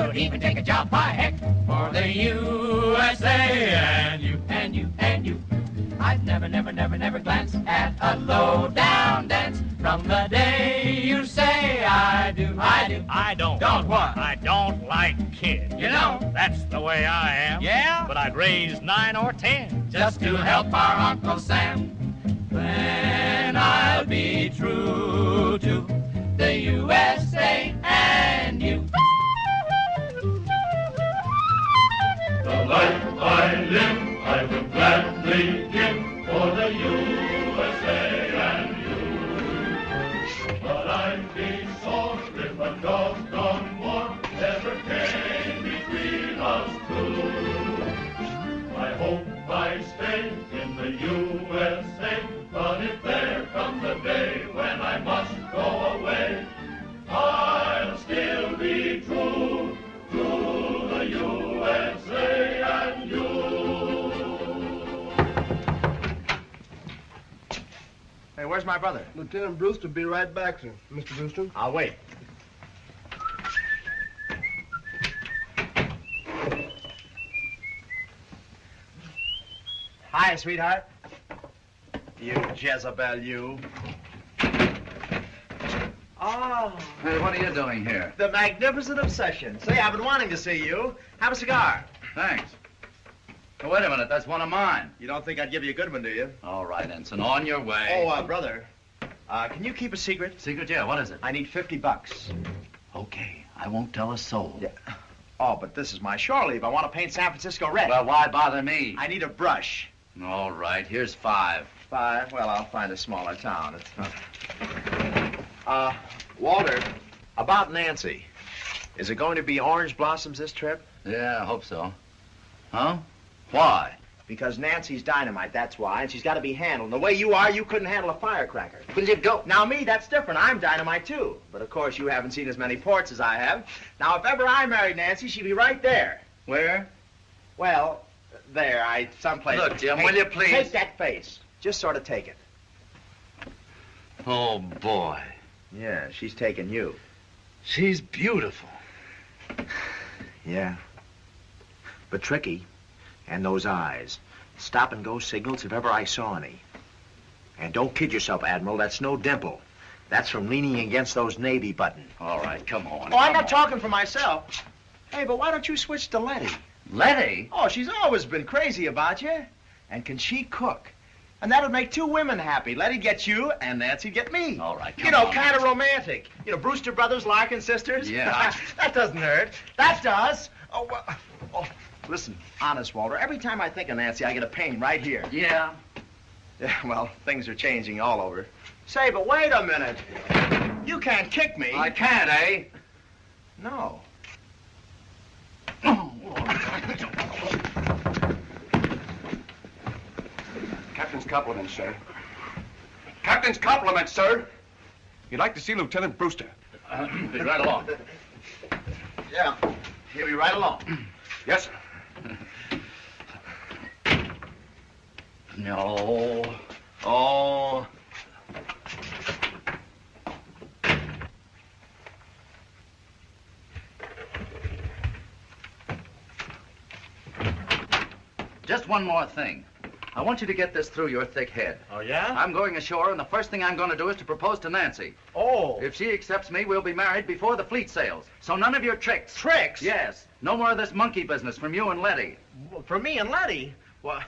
would even take a job by heck for the USA and you, and you, and you. I'd never, never, never, never glance at a low-down dance from the day you say I do, I do. I don't. Don't what? I don't like kids. You know? That's the way I am. Yeah? But I'd raise 9 or 10. Just to help our Uncle Sam. Then I'll be true to the USA and you. The life I live, I would gladly give for the USA and you. But I'd be sore if a doggone war ever came between us two. I hope I stay in the USA, but if there comes a day when I must go away, I'll still be true to the USA and you. Hey, where's my brother? Lieutenant Brewster will be right back, sir. Mr. Brewster? I'll wait. Hi, sweetheart. You Jezebel, you. Oh. Hey, what are you doing here? The magnificent obsession. Say, I've been wanting to see you. Have a cigar. Thanks. Oh, wait a minute, that's one of mine. You don't think I'd give you a good one, do you? All right, Ensign, on your way. Oh, brother. Can you keep a secret? Secret, yeah, what is it? I need $50. Okay, I won't tell a soul. Yeah. Oh, but this is my shore leave. I want to paint San Francisco red. Well, why bother me? I need a brush. All right, here's 5. 5? Well, I'll find a smaller town. It's not... Walter, about Nancy. Is it going to be orange blossoms this trip? Yeah, I hope so. Huh? Why? Because Nancy's dynamite, that's why, and she's got to be handled. And the way you are, you couldn't handle a firecracker. Will you go? Now, me, that's different. I'm dynamite, too. But, of course, you haven't seen as many ports as I have. Now, if ever I married Nancy, she'd be right there. Where? Well, there, someplace. Look, Jim, Hey, will you please? Take that face. Just sort of take it. Oh, boy. Yeah, she's taking you. She's beautiful. Yeah. But tricky. And those eyes. Stop-and-go signals if ever I saw any. And don't kid yourself, Admiral. That's no dimple. That's from leaning against those Navy buttons. All right, come on. Oh, I'm not talking for myself. Hey, but why don't you switch to Letty? Letty? Oh, she's always been crazy about you. And can she cook? And that'll make 2 women happy. Letty gets you, and Nancy get me. All right, come You know, on. kind of romantic. You know, Brewster brothers, Larkin sisters. Yeah. That doesn't hurt. That does. Oh, well, listen, honest, Walter, every time I think of Nancy, I get a pain right here. Yeah? Yeah, well, things are changing all over. Say, but wait a minute. You can't kick me. I can't, eh? No. Captain's compliments, sir. Captain's compliments, sir. You'd like to see Lieutenant Brewster. Be right along. Yeah, he'll be right along. Yes, sir. No. Oh. Just one more thing. I want you to get this through your thick head. Oh, yeah? I'm going ashore, and the first thing I'm going to do is to propose to Nancy. Oh. If she accepts me, we'll be married before the fleet sails. So none of your tricks. Tricks? Yes. No more of this monkey business from you and Letty. For me and Letty? Well,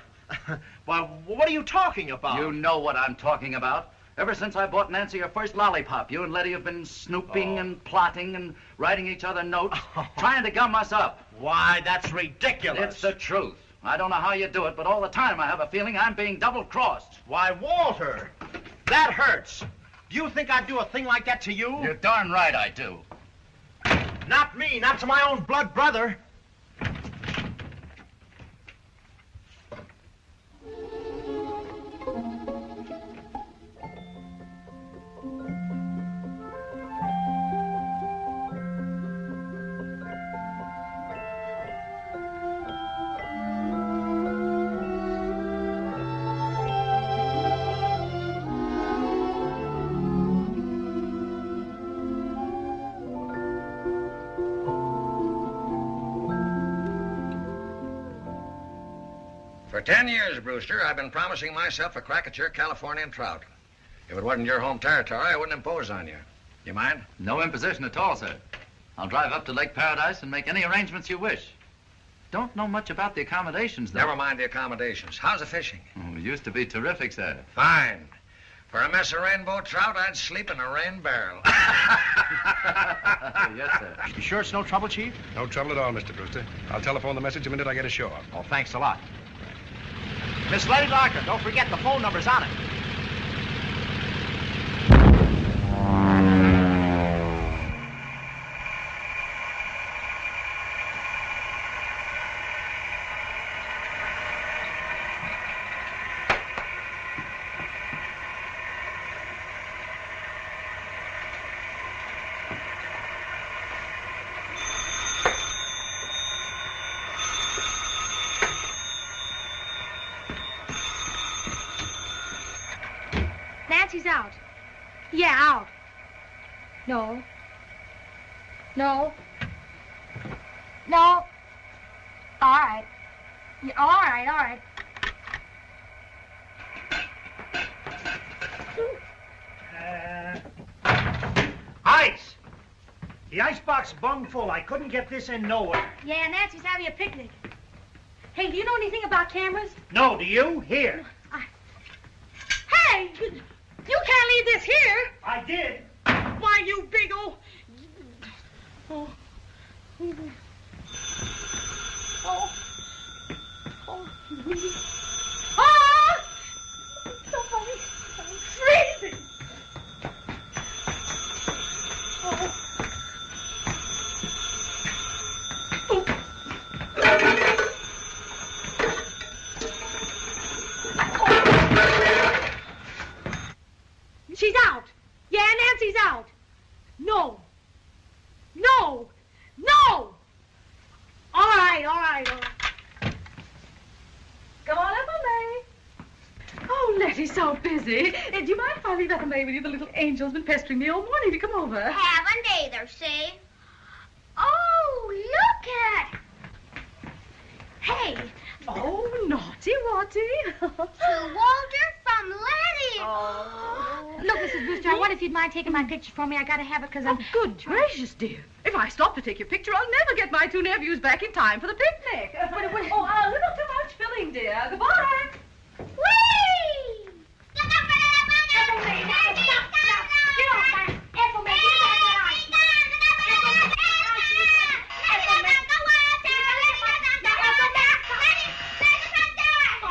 what are you talking about? You know what I'm talking about. Ever since I bought Nancy her first lollipop, you and Letty have been snooping and plotting and writing each other notes, trying to gum us up. Why, that's ridiculous. It's the truth. I don't know how you do it, but all the time I have a feeling I'm being double-crossed. Why, Walter, that hurts. Do you think I'd do a thing like that to you? You're darn right I do. Not me, not to my own blood brother. For 10 years, Brewster, I've been promising myself a crack at your Californian trout. If it wasn't your home territory, I wouldn't impose on you. You mind? No imposition at all, sir. I'll drive up to Lake Paradise and make any arrangements you wish. Don't know much about the accommodations, though. Never mind the accommodations. How's the fishing? Oh, it used to be terrific, sir. Fine. For a mess of rainbow trout, I'd sleep in a rain barrel. Yes, sir. You sure it's no trouble, Chief? No trouble at all, Mr. Brewster. I'll telephone the message the minute I get ashore. Oh, thanks a lot. Miss Letty Larkin, don't forget the phone number's on it. Nancy's out. Yeah, out. No. No. No. All right. Yeah, all right, all right. Ice! The icebox bung full. I couldn't get this in nowhere. Yeah, Nancy's having a picnic. Hey, do you know anything about cameras? No, do you? Here. Hey! You can't leave this here! I did. Why, you big old... Oh. Oh. Oh. Ah! Somebody... I'm freezing! Oh. She's out. Yeah, Nancy's out. No. No. No. All right, all right, all right. Come on, Ethel May. Oh, Lettie's so busy. Do you mind if I leave Ethel May with you? The little angel's been pestering me all morning to come over. Haven't either, see? Oh, look at... Hey. Oh, naughty, Watty. To Walter from Letty. Oh. Look, Mrs. Brewster, I wonder if you'd mind taking my picture for me. I gotta have it because I'm... Oh, good gracious, dear. If I stop to take your picture, I'll never get my two nephews back in time for the picnic. Oh, a little too much filling, dear. Goodbye. Whee! Ethel May, now, stop. Get off that. Ethel May, get off that ice.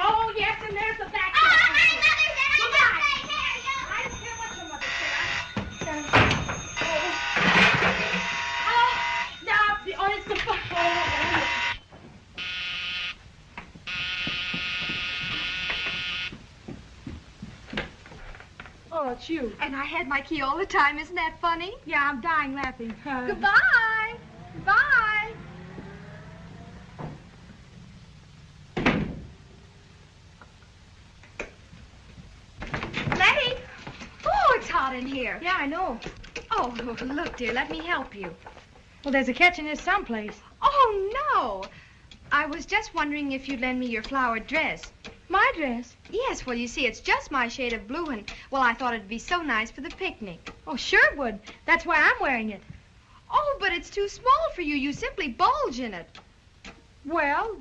Oh, yes, and there's the back. Oh, it's you. And I had my key all the time. Isn't that funny? Yeah, I'm dying laughing. Goodbye. Goodbye. Letty. Oh, it's hot in here. Yeah, I know. Oh, look, dear, let me help you. Well, there's a catch in this someplace. Oh, no. I was just wondering if you'd lend me your flowered dress. My dress? Yes, well, you see, it's just my shade of blue, and, well, I thought it'd be so nice for the picnic. Oh, sure it would. That's why I'm wearing it. Oh, but it's too small for you. You simply bulge in it. Well,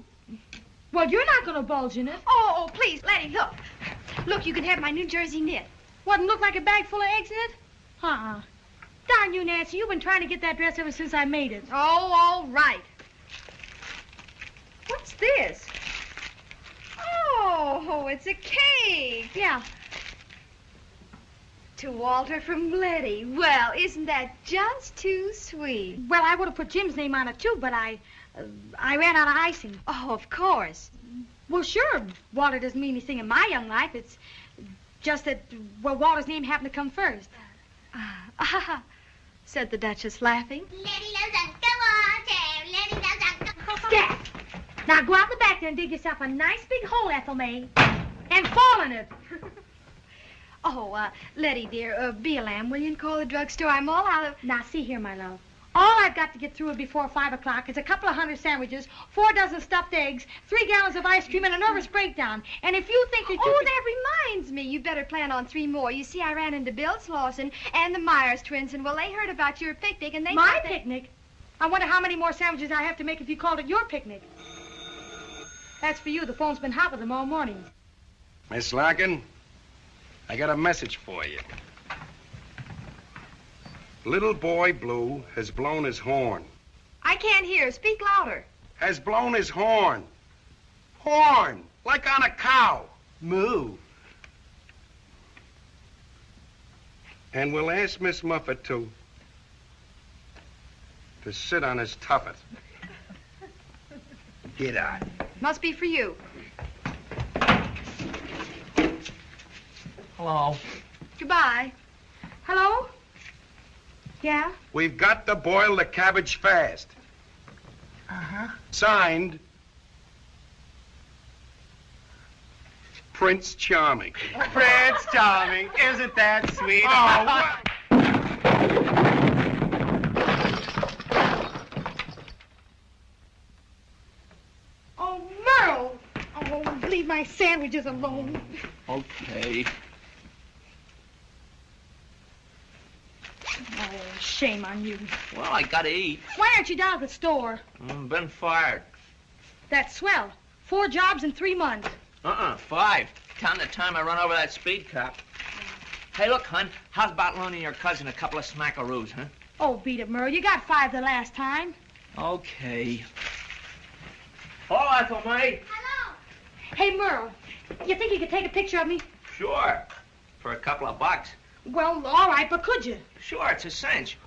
you're not going to bulge in it. Oh, please, Letty, look. Look, you can have my New Jersey knit. Wouldn't look like a bag full of eggs in it? Uh-uh. Darn you, Nancy. You've been trying to get that dress ever since I made it. Oh, all right. What's this? Oh, it's a cake. Yeah. To Walter from Letty. Well, isn't that just too sweet? Well, I would have put Jim's name on it, too, but I ran out of icing. Oh, of course. Well, sure. Walter doesn't mean anything in my young life. It's just that, well, Walter's name happened to come first. Said the Duchess, laughing. Letty loves Uncle Walter. Letty loves Uncle Scat! Now go out in the back there and dig yourself a nice big hole, Ethel May, and fall in it. Oh, Letty, dear, be a lamb, will you, and call the drugstore? I'm all out of... Now, see here, my love. All I've got to get through before 5 o'clock is a couple of 100 sandwiches, 4 dozen stuffed eggs, 3 gallons of ice cream, and a nervous breakdown. And if you think that you... Oh, that reminds me. You better plan on 3 more. You see, I ran into Bill Slauson and the Myers twins, and, well, they heard about your picnic, and they... My picnic? I wonder how many more sandwiches I have to make if you called it your picnic. That's for you. The phone's been hot with them all morning. Miss Larkin, I got a message for you. Little boy Blue has blown his horn. I can't hear. Speak louder. Has blown his horn. Horn, like on a cow. Moo. And we'll ask Miss Muffet to sit on his tuffet. Get on. Must be for you. Hello. Goodbye. Hello? Yeah? We've got to boil the cabbage fast. Uh-huh. Signed, Prince Charming. Prince Charming, isn't that sweet? Oh, what? Oh, Merle! Oh, leave my sandwiches alone. Okay. Oh, shame on you. Well, I gotta eat. Why aren't you down at the store? Been fired. That's swell. 4 jobs in 3 months. 5. Count the time I run over that speed cop. Hey, look, hon, how's about loaning your cousin a couple of smackaroos, huh? Oh, beat it, Merle. You got 5 the last time. Okay. Hello, Ethel May. Hello. Hey, Merle, you think you could take a picture of me? Sure. For a couple of bucks. Well, all right, but could you? Sure, it's a cinch.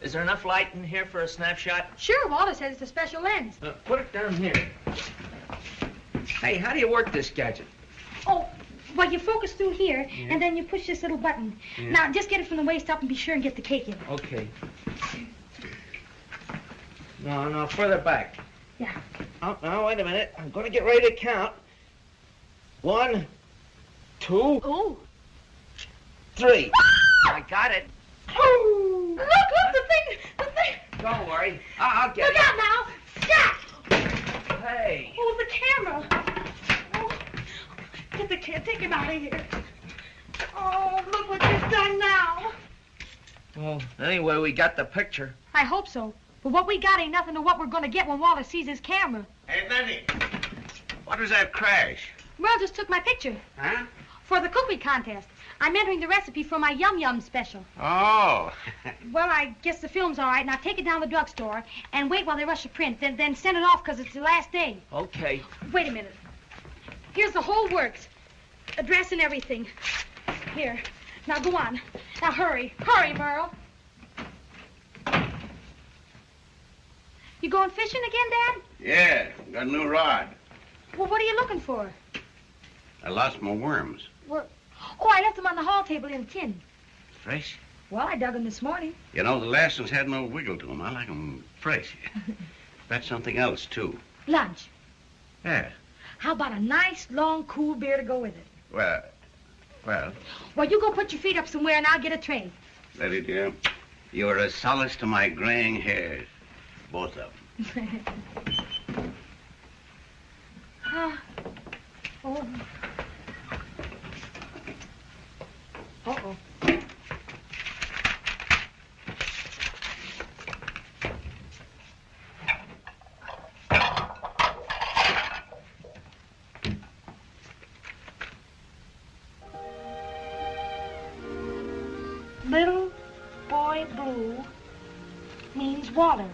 Is there enough light in here for a snapshot? Sure, Walter says it's a special lens. Put it down here. Hey, how do you work this gadget? Oh, well, you focus through here, and then you push this little button. Yeah. Now, just get it from the waist up and be sure and get the cake in. Okay. No, further back. Yeah. Oh, now, wait a minute. I'm going to get ready to count. 1, 2, Oh. 3. I got it. Oh! Look, the thing! Don't worry. I'll get Look it. out now! Stop! Hey. Oh, the camera! Oh, get the kid, take him out of here. Oh, look what you've done now. Well, anyway, we got the picture. I hope so. But what we got ain't nothing to what we're going to get when Wallace sees his camera. Hey, Benny, what was that crash? Merle just took my picture. Huh? For the cookie contest. I'm entering the recipe for my Yum Yum special. Oh. Well, I guess the film's all right. Now take it down to the drugstore and wait while they rush the print. Then send it off because it's the last day. Okay. Wait a minute. Here's the whole works. Address and everything. Here. Now go on. Now hurry. Hurry, Merle. You going fishing again, Dad? Yeah, got a new rod. Well, what are you looking for? I lost my worms. Oh, I left them on the hall table in a tin. Fresh? Well, I dug them this morning. You know, the last ones had no wiggle to them. I like them fresh. That's something else, too. Lunch. Yeah. How about a nice, long, cool beer to go with it? Well, Well, you go put your feet up somewhere and I'll get a tray. Letty, dear, you're a solace to my graying hairs. Both of them. Oh. Uh-oh. Little Boy Blue means water.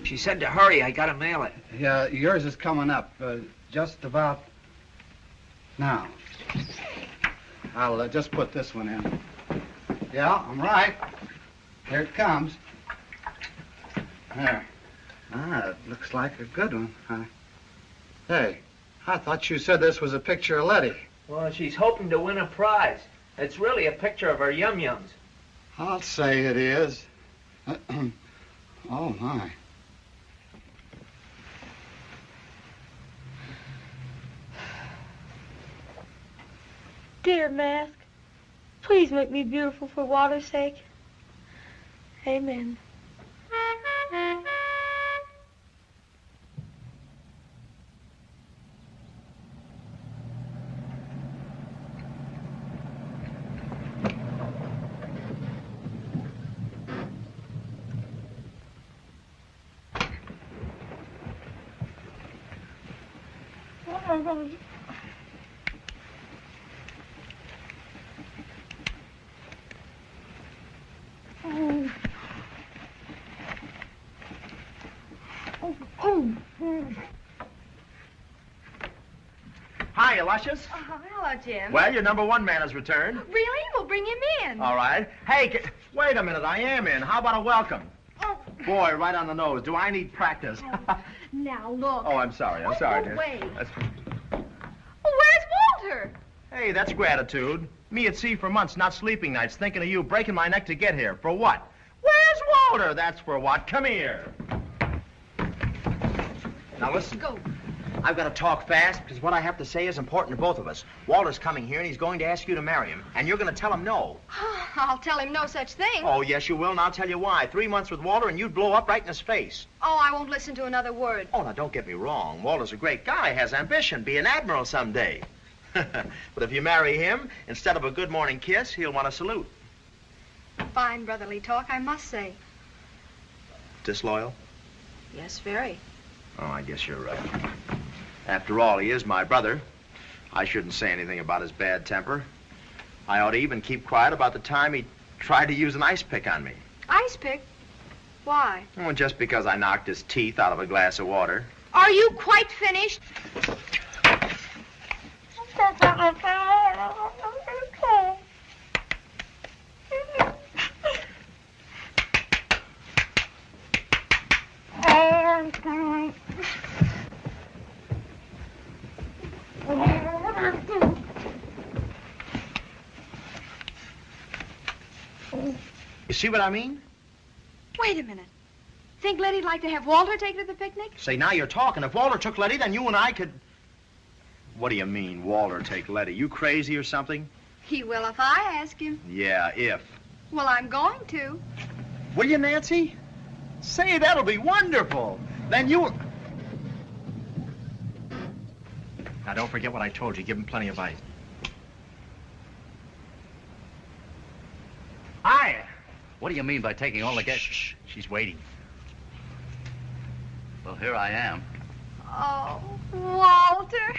She said to hurry. I gotta mail it. Yeah, yours is coming up just about now. I'll just put this one in. Yeah, I'm right. Here it comes. There. Ah, it looks like a good one. Hey, I thought you said this was a picture of Letty. Well, she's hoping to win a prize. It's really a picture of her yum-yums. I'll say it is. Oh, my. Dear Mask, please make me beautiful for Walter's sake. Amen. Hiya, Luscious. Hello, Jim. Well, your #1 man has returned. Really? We'll bring him in. All right. Hey, wait a minute. I am in. How about a welcome? Oh. Boy, right on the nose. Do I need practice? Now, look. Oh, I'm sorry. I'm sorry, no, dear. wait. That's... Well, where's Walter? Hey, that's gratitude. Me at sea for months, not sleeping nights, thinking of you, breaking my neck to get here. For what? Where's Walter? That's for what. Come here. Now, listen. Go. I've got to talk fast because what I have to say is important to both of us. Walter's coming here and he's going to ask you to marry him. And you're going to tell him no. I'll tell him no such thing. Oh, yes, you will, and I'll tell you why. 3 months with Walter and you'd blow up right in his face. Oh, I won't listen to another word. Oh, now, don't get me wrong. Walter's a great guy, has ambition, be an admiral someday. But if you marry him, instead of a good morning kiss, he'll want a salute. Fine brotherly talk, I must say. Disloyal? Yes, very. Oh, I guess you're right. After all, he is my brother. I shouldn't say anything about his bad temper. I ought to even keep quiet about the time he tried to use an ice pick on me. Ice pick? Why? Well, just because I knocked his teeth out of a glass of water. Are you quite finished? You see what I mean? Wait a minute. Think Letty'd like to have Walter take her to the picnic? Say, now you're talking. If Walter took Letty, then you and I could... What do you mean, Walter take Letty? You crazy or something? He will if I ask him. Yeah, if. Well, I'm going to. Will you, Nancy? Say, that'll be wonderful. Then you... Now, don't forget what I told you. Give him plenty of ice. Hiya. What do you mean by taking all the guests? Shh. She's waiting. Well, here I am. Oh, Walter.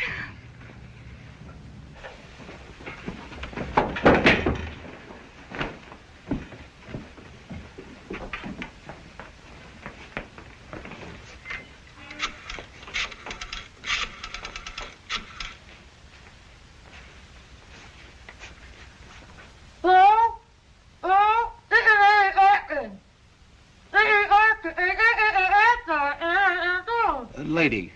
Lady,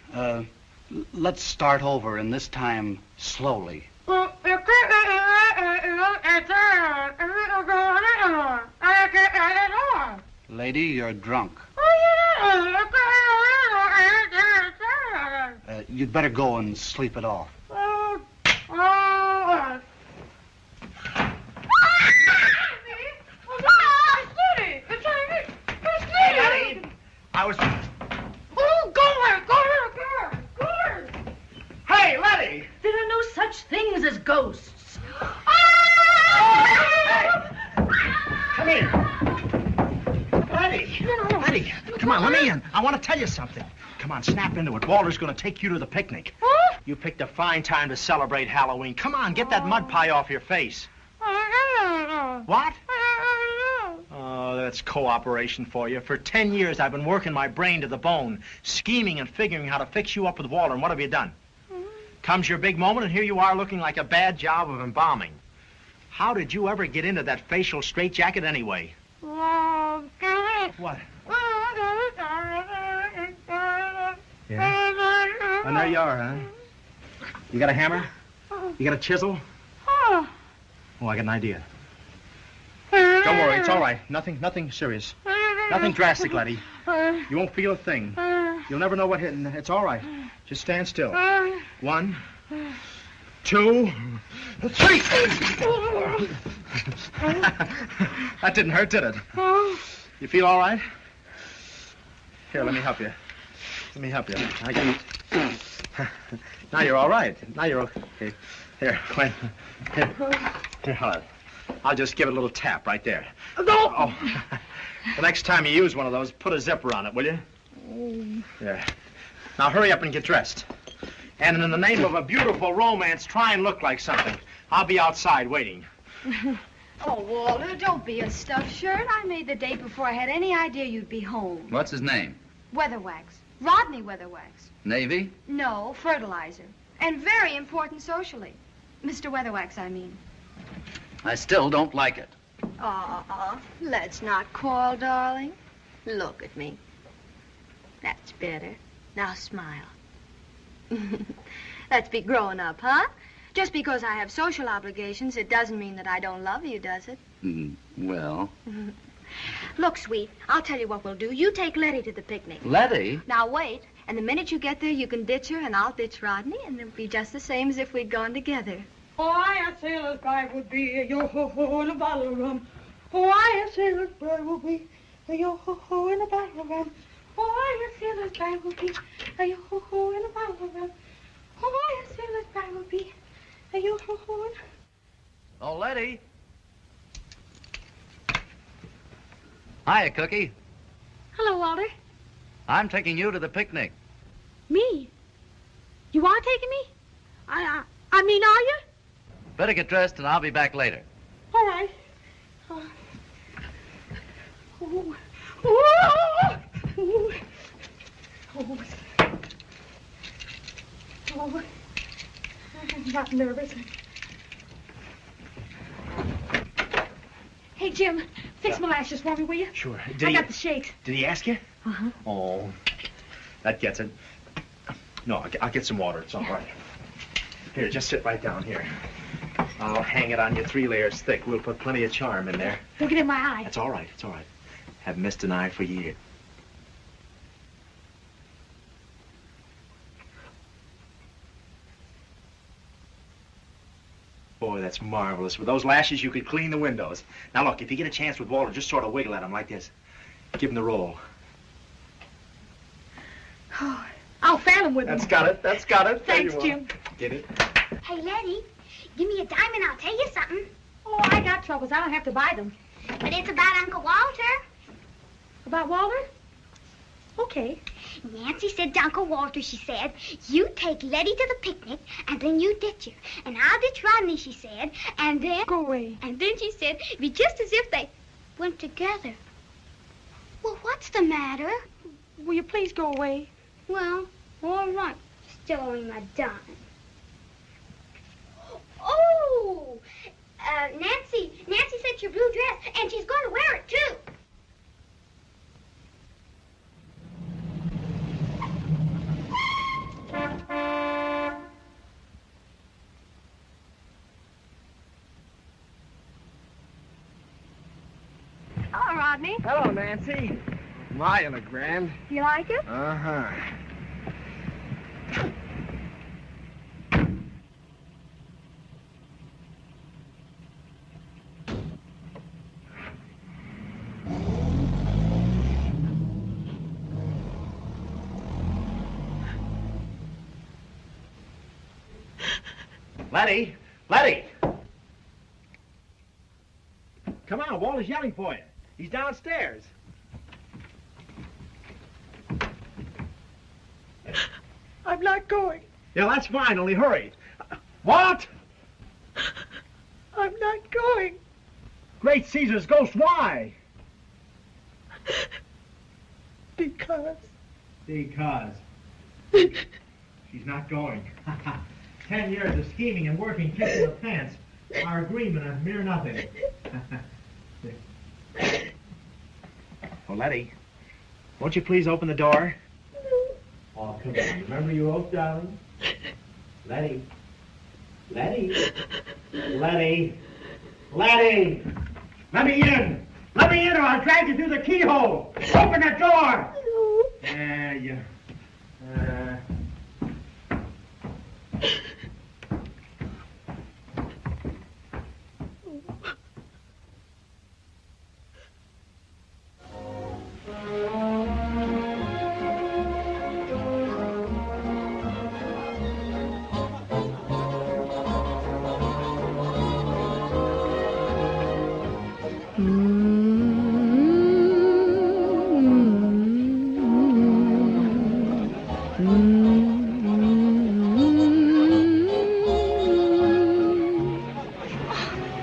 let's start over, and this time slowly. Lady, you're drunk. You'd better go and sleep it off. Hey, Letty. I was... Hey, Letty! There are no such things as ghosts. Hey! Come here. Letty! Letty, come on, let me in. I want to tell you something. Come on, snap into it. Walter's going to take you to the picnic. Huh? You picked a fine time to celebrate Halloween. Come on, get that mud pie off your face. What? Oh, that's cooperation for you. For 10 years, I've been working my brain to the bone, scheming and figuring how to fix you up with Walter, and what have you done? Comes your big moment, and here you are looking like a bad job of embalming. How did you ever get into that facial straitjacket anyway? What? Yeah? And there you are, huh? You got a hammer? You got a chisel? Oh, I got an idea. Don't worry, it's all right. Nothing serious. Nothing drastic, Letty. You won't feel a thing. You'll never know what hit. It's all right. Just stand still. 1, 2, 3. That didn't hurt, did it? You feel all right? Here, let me help you. I got it. Now you're all right. Now you're okay. Here, wait. Here, hold it. I'll just give it a little tap right there. No! Oh. The next time you use one of those, put a zipper on it, will you? There. Now hurry up and get dressed. And in the name of a beautiful romance, try and look like something. I'll be outside waiting. Oh, Walter, don't be a stuffed shirt. I made the date before I had any idea you'd be home. What's his name? Weatherwax. Rodney Weatherwax. Navy? No, fertilizer. And very important socially. Mr. Weatherwax, I mean. I still don't like it. Let's not quarrel, darling. Look at me. That's better. Now smile. Let's be growing up, huh? Just because I have social obligations, it doesn't mean that I don't love you, does it? Well. Look, sweet, I'll tell you what we'll do. You take Letty to the picnic. Letty? Now, wait. And the minute you get there, you can ditch her, and I'll ditch Rodney, and it'll be just the same as if we'd gone together. Why a sailor's bride would be a yo-ho-ho in a bottle of rum. Why a sailor's bride would be a yo-ho-ho in a bottle of rum. Why a sailor's bride would be a yo-ho-ho in a bottle of rum. Why a sailor's bride would be a yo-ho-ho in... Oh, Letty. Hiya, Cookie. Hello, Walter. I'm taking you to the picnic. Me? You are taking me? I mean, are you? Better get dressed and I'll be back later. All right. I'm not nervous. Hey, Jim, fix my lashes for me, will you? Sure. I got the shakes. Did he ask you? Uh-huh. Oh, that gets it. No, I'll get some water. It's all right. Here, just sit right down here. I'll hang it on you 3 layers thick. We'll put plenty of charm in there. Don't get in my eye. That's all right. It's all right. Haven't missed an eye for years. Boy, that's marvelous. With those lashes, you could clean the windows. Now, look, if you get a chance with Walter, just sort of wiggle at him like this. Give him the roll. Oh, I'll fan him with That's them. got it. That's got it. Thanks, There you are. Jim. Get it? Hey, Letty, give me a dime and I'll tell you something. Oh, I got troubles. I don't have to buy them. But it's about Uncle Walter. About Walter? Okay. Nancy said to Uncle Walter, she said, you take Letty to the picnic, and then you ditch her. And I'll ditch Rodney, she said, and then... Go away. And then she said, it'd be just as if they went together. Well, what's the matter? Will you please go away? Well, all right. Still owing my dime. Oh! Nancy sent your blue dress, and she's going to wear it, too. Hello, Rodney. Hello, Nancy. My, in a grand. You like it? Uh-huh. Letty! Letty! Come on, Walter's yelling for you. He's downstairs. I'm not going. Yeah, that's fine, only hurry. What? I'm not going. Great Caesar's ghost, why? Because. Because. She's not going. 10 years of scheming and working, kissing her pants. Our agreement, a mere nothing. Oh, Letty, won't you please open the door? Oh, come on. Remember your oath, darling? Letty. Letty. Letty. Letty. Let me in. Let me in or I'll drag you through the keyhole. Open the door. There you...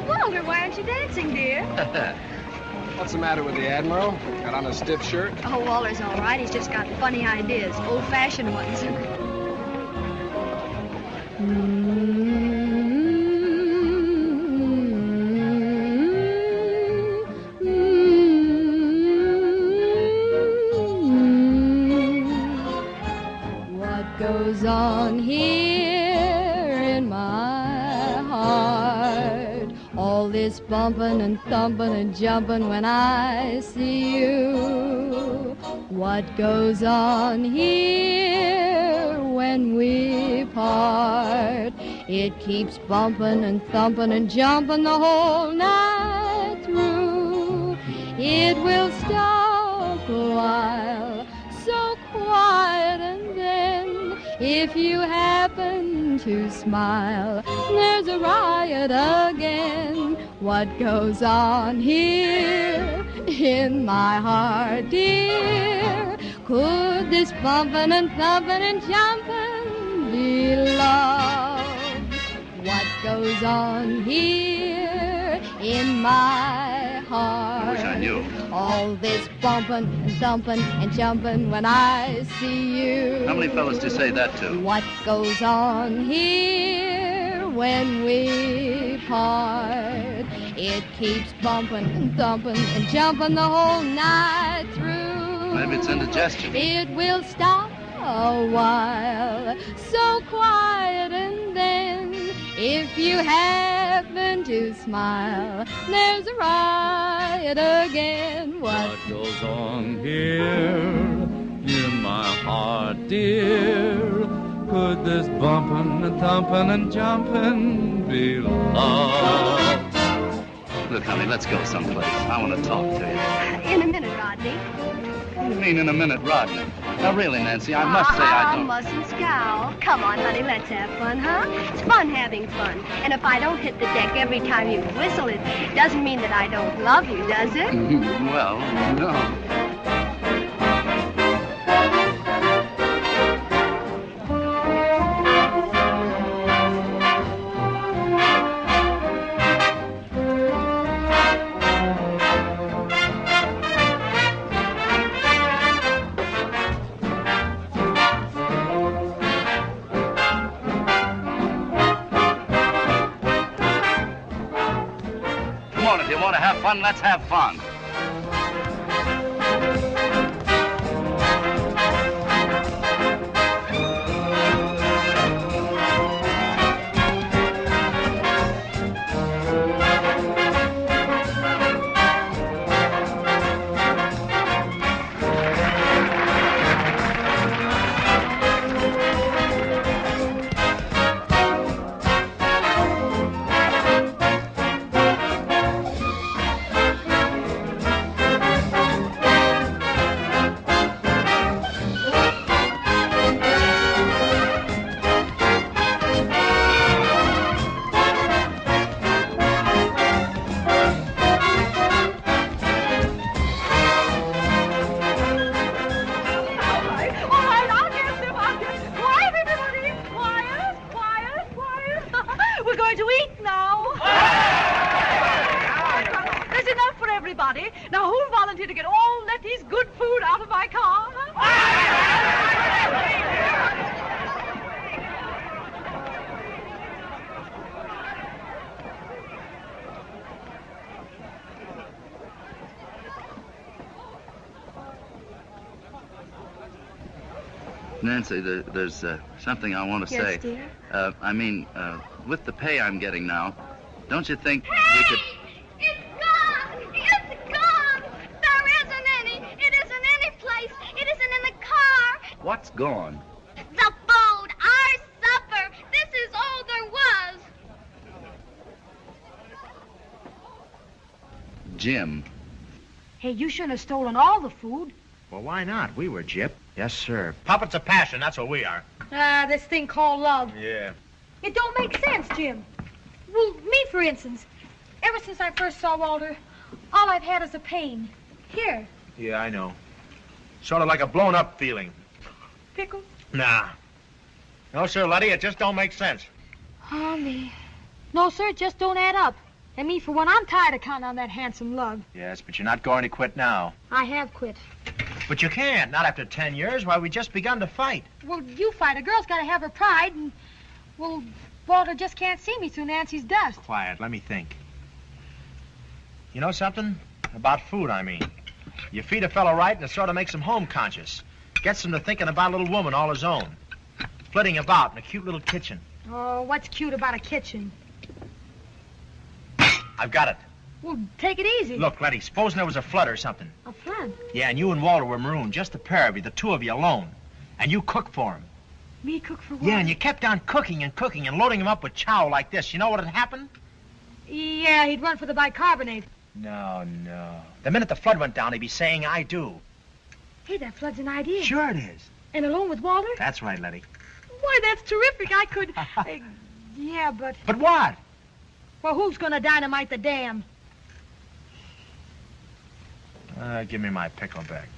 Walter, why aren't you dancing, dear? What's the matter with the Admiral? Got on a stiff shirt? Oh, Walter's all right. He's just got funny ideas, old-fashioned ones. What goes on here in my heart? All this bumping and thumping and jumping when I see you. What goes on here when we part? It keeps bumping and thumping and jumping the whole night through. It will stop a while, so quiet, and then if you happen to smile, there's a riot again. What goes on here in my heart, dear? Could this bumping and thumping and jumping be love? What goes on here in my heart? I wish I knew. All this bumping and thumping and jumping when I see you. How many fellas do you say that to? What goes on here when we part? It keeps bumping and thumping and jumping the whole night through. Maybe it's indigestion. It will stop a while, so quiet, and then if you happen to smile, there's a riot again. What goes on here in my heart, dear? Could this bumping and thumping and jumping be love? Look, honey, let's go someplace. I want to talk to you. In a minute, Rodney. What do you mean in a minute, Rodney? Now, really, Nancy, I must say I don't... mustn't scowl. Come on, honey, let's have fun, huh? It's fun having fun. And if I don't hit the deck every time you whistle, it doesn't mean that I don't love you, does it? Well, no. If you want to have fun, let's have fun. Now, who'll volunteer to get all Letty's good food out of my car? Nancy, there's something I want to say. Yes, dear? With the pay I'm getting now, don't you think Hey! we could... It's gone! It's gone! There isn't any! It isn't any place! It isn't in the car! What's gone? The food! Our supper! This is all there was! Jim. Hey, you shouldn't have stolen all the food. Well, why not? We were Gyp. Yes, sir. Puppets of passion, that's what we are. Ah, this thing called love. Yeah. It don't make sense, Jim. Well, me, for instance. Ever since I first saw Walter, all I've had is a pain. Here, Yeah, I know. Sort of like a blown-up feeling. pickle. Nah. No, sir, Letty, it just don't make sense. Oh, me. No, sir, it just don't add up. And me, for one, I'm tired of counting on that handsome love. Yes, but you're not going to quit now. I have quit. But you can't, not after 10 years. Why, we just begun to fight. Well, you fight. A girl's got to have her pride, and, well, Walter just can't see me through Nancy's dust. Quiet, let me think. You know something? About food, I mean. You feed a fellow right, and it sort of makes him home conscious. Gets him to thinking about a little woman all his own. Flitting about in a cute little kitchen. Oh, what's cute about a kitchen? I've got it. Well, take it easy. Look, Letty, supposing there was a flood or something. A flood? Yeah, and you and Walter were marooned, just the pair of you, the two of you alone. And you cook for him. Me cook for what? Yeah, and you kept on cooking and cooking and loading him up with chow like this. You know what had happened? Yeah, he'd run for the bicarbonate. No. The minute the flood went down, he'd be saying, I do. Hey, that flood's an idea. Sure it is. And alone with Walter? That's right, Letty. Why, that's terrific. I could... yeah, but... But what? Well, who's gonna dynamite the dam? Give me my pickle back.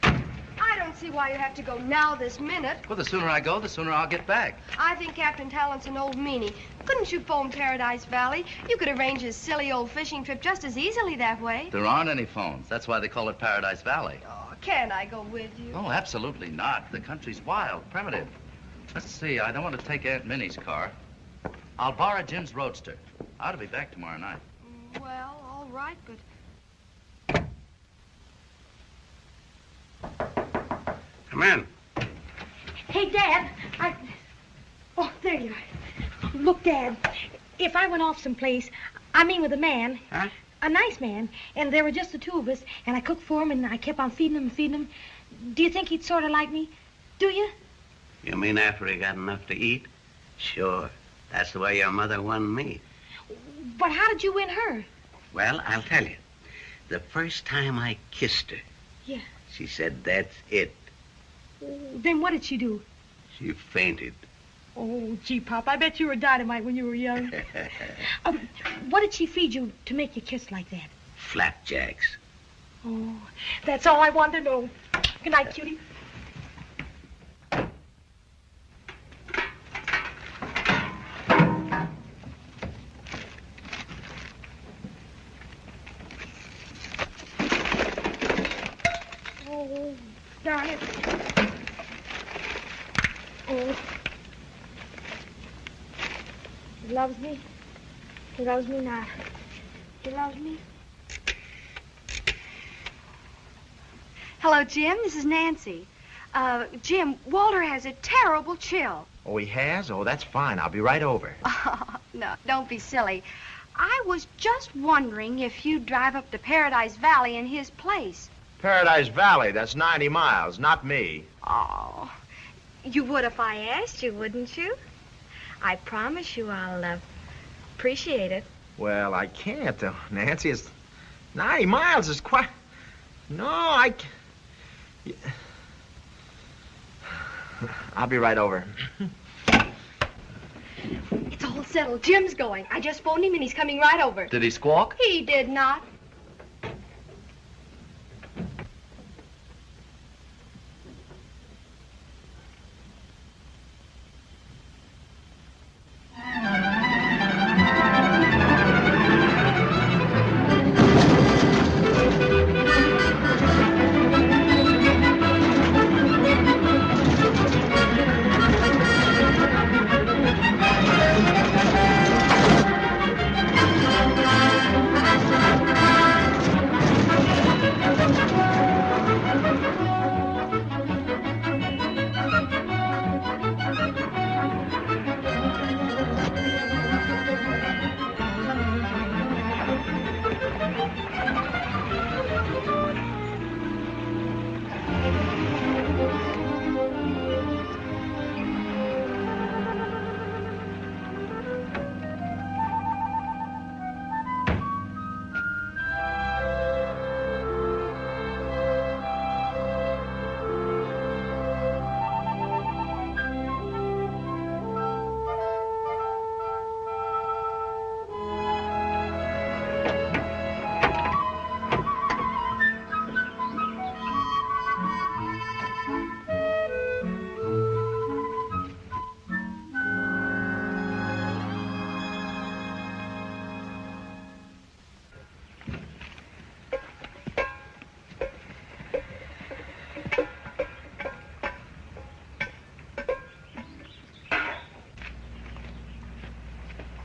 I don't see why you have to go now this minute. Well, the sooner I go, the sooner I'll get back. I think Captain Talent's an old meanie. Couldn't you phone Paradise Valley? You could arrange his silly old fishing trip just as easily that way. There aren't any phones. That's why they call it Paradise Valley. Oh, can't I go with you? Oh, absolutely not. The country's wild, primitive. Let's see, I don't want to take Aunt Minnie's car. I'll borrow Jim's roadster. I ought to be back tomorrow night. Well, all right, but... Come in. Hey, Dad, Oh, there you are. Look, Dad, if I went off someplace, I mean with a man, Huh? a nice man, and there were just the two of us, and I cooked for him, and I kept on feeding him, do you think he'd sort of like me? Do you? You mean after he got enough to eat? Sure. That's the way your mother won me. But how did you win her? Well, I'll tell you. The first time I kissed her, Yeah. she said, that's it. Then what did she do? She fainted. Oh, gee, Pop, I bet you were dynamite when you were young. What did she feed you to make you kiss like that? Flapjacks. Oh, that's all I wanted to know. Good night, cutie. Oh, darn it. Oh. He loves me. He loves me not. He loves me. Hello, Jim. This is Nancy. Jim, Walter has a terrible chill. Oh, he has? Oh, that's fine. I'll be right over. Oh, no, don't be silly. I was just wondering if you'd drive up to Paradise Valley in his place. Paradise Valley, that's 90 miles, not me. Oh, you would if I asked you, wouldn't you? I promise you I'll appreciate it. Well, I can't, though. Nancy, it's 90 miles is quite... No, I'll be right over. It's all settled. Jim's going. I just phoned him and he's coming right over. Did he squawk? He did not.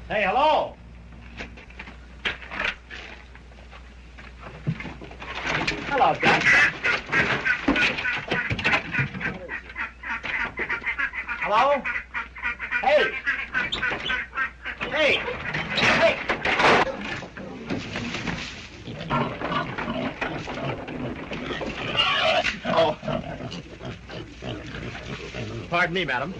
Hey, hello. Hello, Doc. Hello? Hey. Hey. Hey. Oh. Pardon me, madam.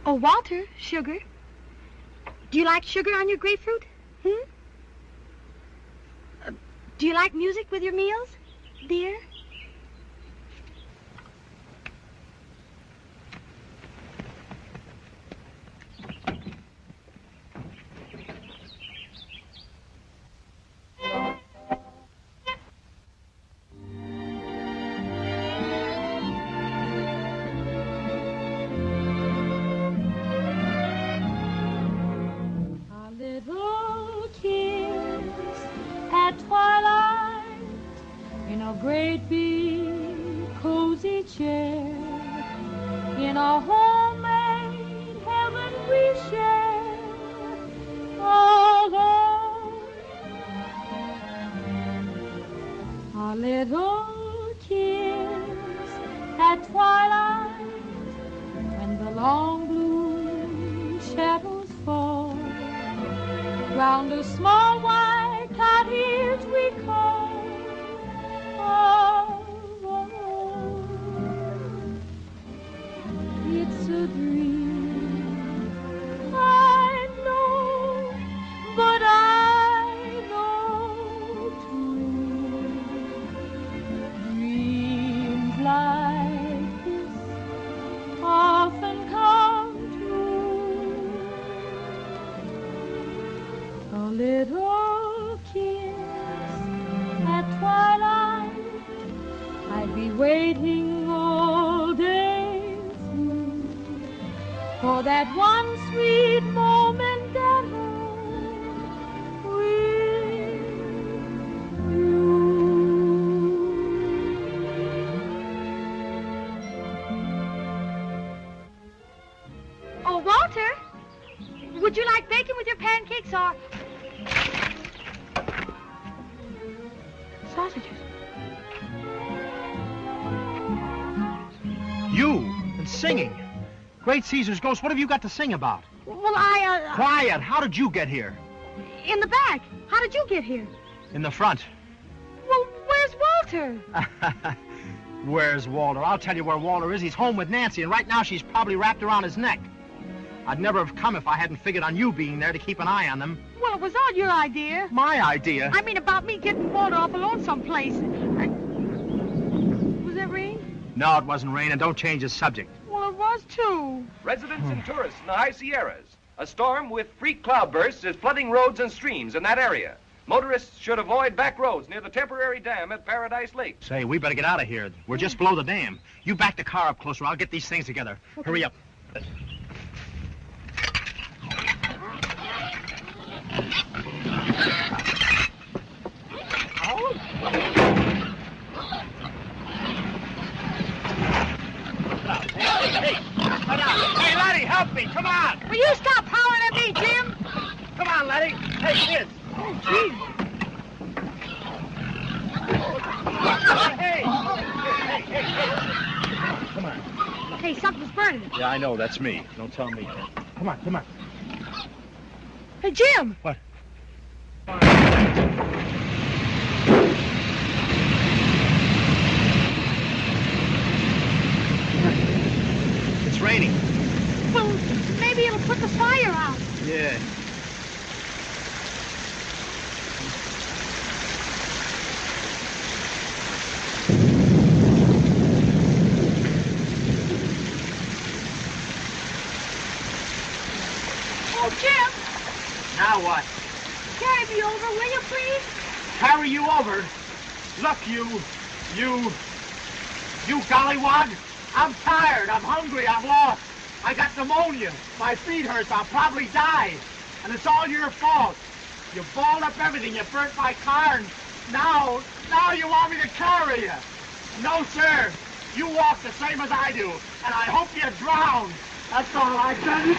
Oh, Walter, sugar. Do you like sugar on your grapefruit? Do you like music with your meals, dear? Great big cozy chair in a homemade heaven we share alone. A little kiss at twilight when the long blue shadows fall round a small white cottage we call. It's a dream, I know, but I know too. Dreams like this often come true. A little kiss at twilight, I'd be waiting all day through for that one sweet moment at home with you. Oh, Walter, would you like bacon with your pancakes or sausages? You and singing. Great Caesar's Ghost, what have you got to sing about? Well, Quiet. How did you get here? In the back. How did you get here? In the front. Well, where's Walter? Where's Walter? I'll tell you where Walter is. He's home with Nancy, and right now she's probably wrapped around his neck. I'd never have come if I hadn't figured on you being there to keep an eye on them. Well, it was all your idea. My idea? I mean, about me getting Walter off alone someplace. Was that rain? No, it wasn't rain, and don't change the subject. Well, it was, too. Residents and tourists in the high Sierras. A storm with freak cloudbursts is flooding roads and streams in that area. Motorists should avoid back roads near the temporary dam at Paradise Lake. Say, we better get out of here. We're just below the dam. You back the car up closer. I'll get these things together. Okay. Hurry up. Hey, Letty, help me. Come on. Will you stop howling at me, Jim? Come on, Letty. Hey, kids. Oh, gee. Hey. Come on. Hey, something's burning. Yeah, I know. That's me. Don't tell me. Come on. Hey, Jim. What? It's raining. Well, maybe it'll put the fire out. Yeah. Oh, Jim. Now what? Carry me over, will you, please? Carry you over? Look, you... You gollywog! I'm tired, I'm hungry, I'm lost. I got pneumonia. My feet hurt, I'll probably die. And it's all your fault. You balled up everything, you burnt my car, and now you want me to carry you. No, sir. You walk the same as I do, and I hope you drown. That's all I've done.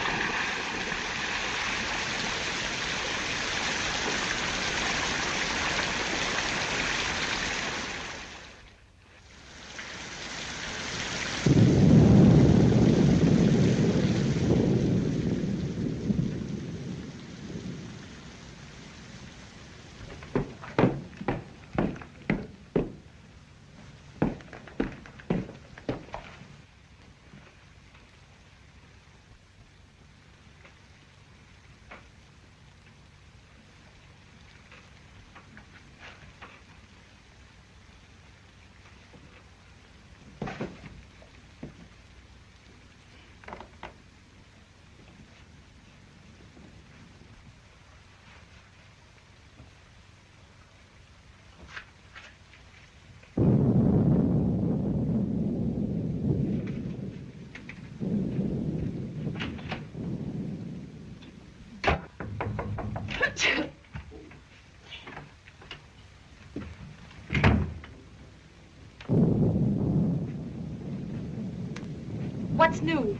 What's new?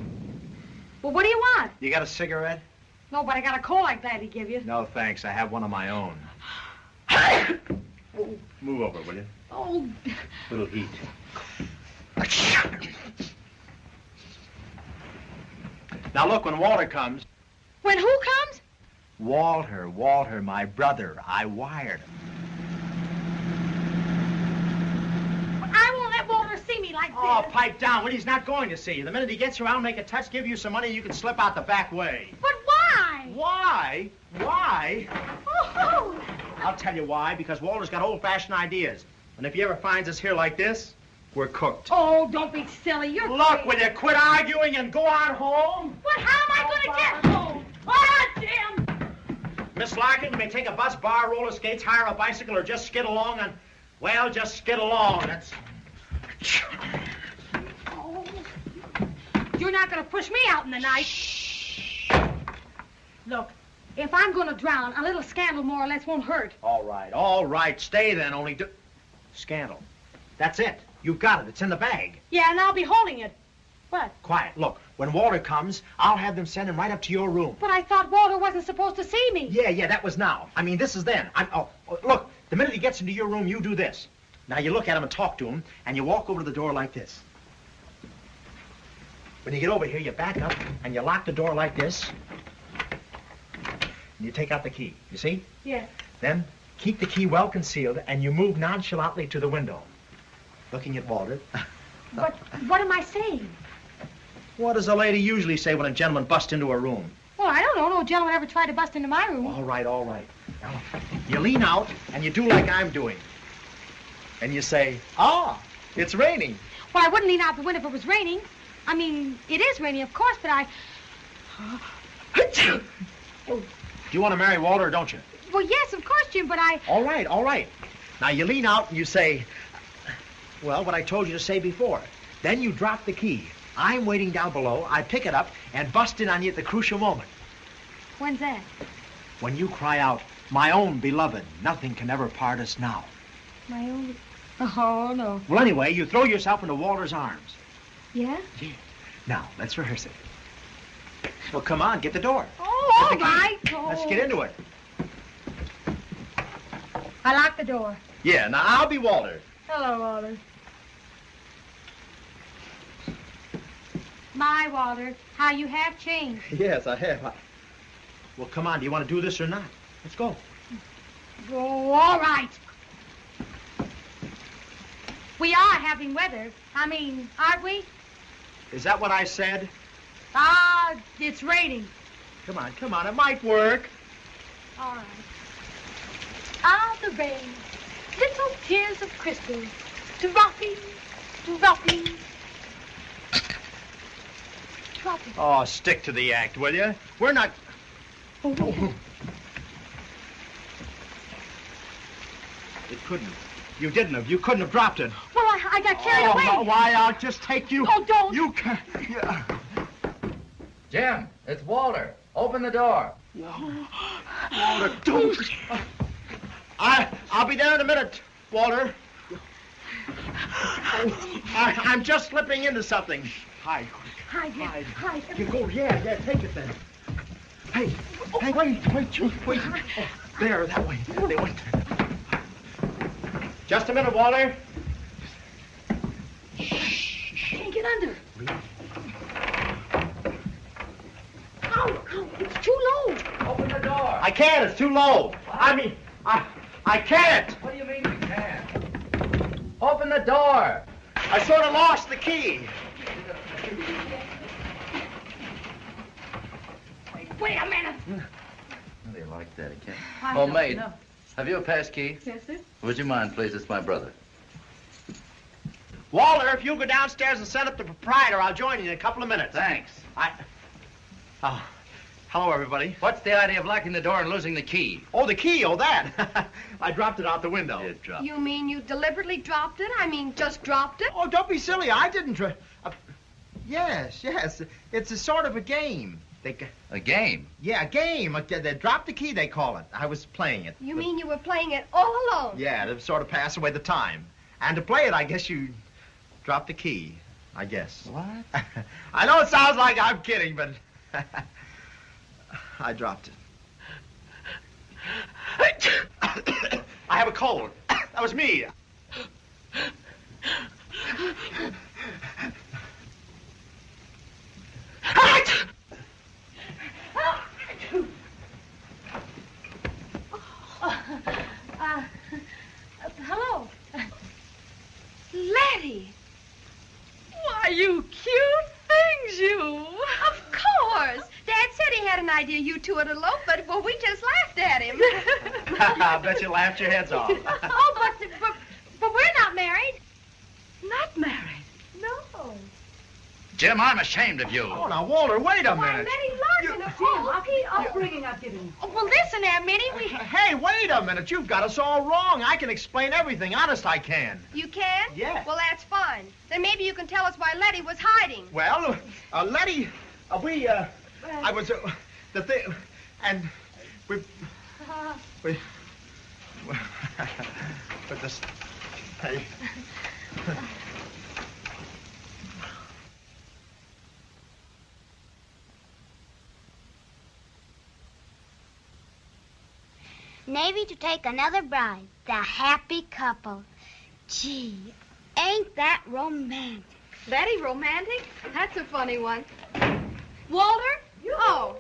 Well, what do you want? You got a cigarette? No, but I got a coal I'd gladly give you. No, thanks. I have one of my own. Move over, will you? Oh. Little heat. Now look, when Walter comes... When who comes? Walter, my brother. I wired him. I won't let Walter see me like Oh, this. pipe down. Well, he's not going to see you. The minute he gets here, I'll make a touch, give you some money, you can slip out the back way. But why? Why? Why? Oh. I'll tell you why. Because Walter's got old-fashioned ideas. And if he ever finds us here like this, we're cooked. Oh, don't be silly. You're Look, will you quit arguing and go on home? But how am I going to get home? Oh, Jim! Miss Larkin, you may take a bus, bar, roller skates, hire a bicycle, or just skid along and... Well, just skid along. That's... Oh. You're not going to push me out in the night. Shh. Look, if I'm going to drown, a little scandal more or less won't hurt. All right. Stay then, only do... Scandal. That's it. You've got it. It's in the bag. Yeah, and I'll be holding it. What? Quiet. Look, when Walter comes, I'll have them send him right up to your room. But I thought Walter wasn't supposed to see me. Yeah, that was now. I mean, this is then. Look, the minute he gets into your room, you do this. Now, you look at him and talk to him, and you walk over to the door like this. When you get over here, you back up, and you lock the door like this. And you take out the key. You see? Yeah. Then, keep the key well concealed, and you move nonchalantly to the window. Looking at Walter. But what am I saying? What does a lady usually say when a gentleman busts into a room? Well, I don't know. No gentleman ever tried to bust into my room. All right. Now, you lean out, and you do like I'm doing. And you say, it's raining. Well, I wouldn't lean out the window if it was raining. I mean, it is raining, of course, but I... Do you want to marry Walter or don't you? Well, yes, of course, Jim, but I... All right. Now, you lean out and you say, well, what I told you to say before. Then you drop the key. I'm waiting down below. I pick it up and bust in on you at the crucial moment. When's that? When you cry out, my own beloved, nothing can ever part us now. My own... Oh, no. Well, anyway, you throw yourself into Walter's arms. Yeah? Yeah. Now, let's rehearse it. Well, come on, get the door. Oh, all right. Oh. Let's get into it. I locked the door. Yeah, now I'll be Walter. Hello, Walter. My, Walter, how you have changed. Yes, I have. Well, come on, do you want to do this or not? Let's go. Oh, all right. We are having weather. I mean, aren't we? Is that what I said? It's raining. Come on, it might work. All right. The rain, little tears of crystal, dropping, dropping, dropping. Oh, stick to the act, will you? We're not... Oh. It couldn't. You couldn't have dropped it. Well, I I got carried away. Why, I'll just take you. Oh, don't. You can. Yeah. Jim, it's Walter. Open the door. Walter, don't. I'll be there in a minute, Walter. I'm just slipping into something. Hide. Hide. Hide. You go, yeah, take it then. Hey, wait. Oh, there, that way. They went. Just a minute, Walter. Can't get under. Ow, it's too low. Open the door. I can't, it's too low. I can't. What do you mean you can't? Open the door. I sort of lost the key. Wait a minute. How do you like that? Oh, maid, have you a pass key? Yes, sir. Would you mind, please? It's my brother. Walter, if you'll go downstairs and send up the proprietor, I'll join you in a couple of minutes. Thanks. Oh, hello, everybody. What's the idea of locking the door and losing the key? Oh, the key, that. I dropped it out the window. You dropped You mean you deliberately dropped it? I mean, just dropped it? Oh, don't be silly. I didn't yes. It's a sort of a game. A game? Yeah, a game. They dropped the key, they call it. I was playing it. You mean you were playing it all alone? Yeah, to sort of pass away the time. And to play it, I guess you drop the key, I guess. What? I know it sounds like I'm kidding, but I dropped it. I have a cold. That was me. Hello. Letty! Why, you cute things, you. Of course! Dad said he had an idea you two would elope, but well, we just laughed at him. I bet you laughed your heads off. Oh, but we're not married. Not married? No. Jim, I'm ashamed of you. Oh, now, Walter, wait a Why, minute. Letty Larkin, of course. Upbringing I've given you. Oh, well, listen, Aunt Minnie, we... Hey, wait a minute. You've got us all wrong. I can explain everything. Honest, I can. You can? Yes. Well, that's fine. Then maybe you can tell us why Letty was hiding. Well, Letty, I was, the thing, and we but this, hey. Navy to take another bride. The happy couple. Gee, ain't that romantic? Letty romantic? That's a funny one. Walter? Oh.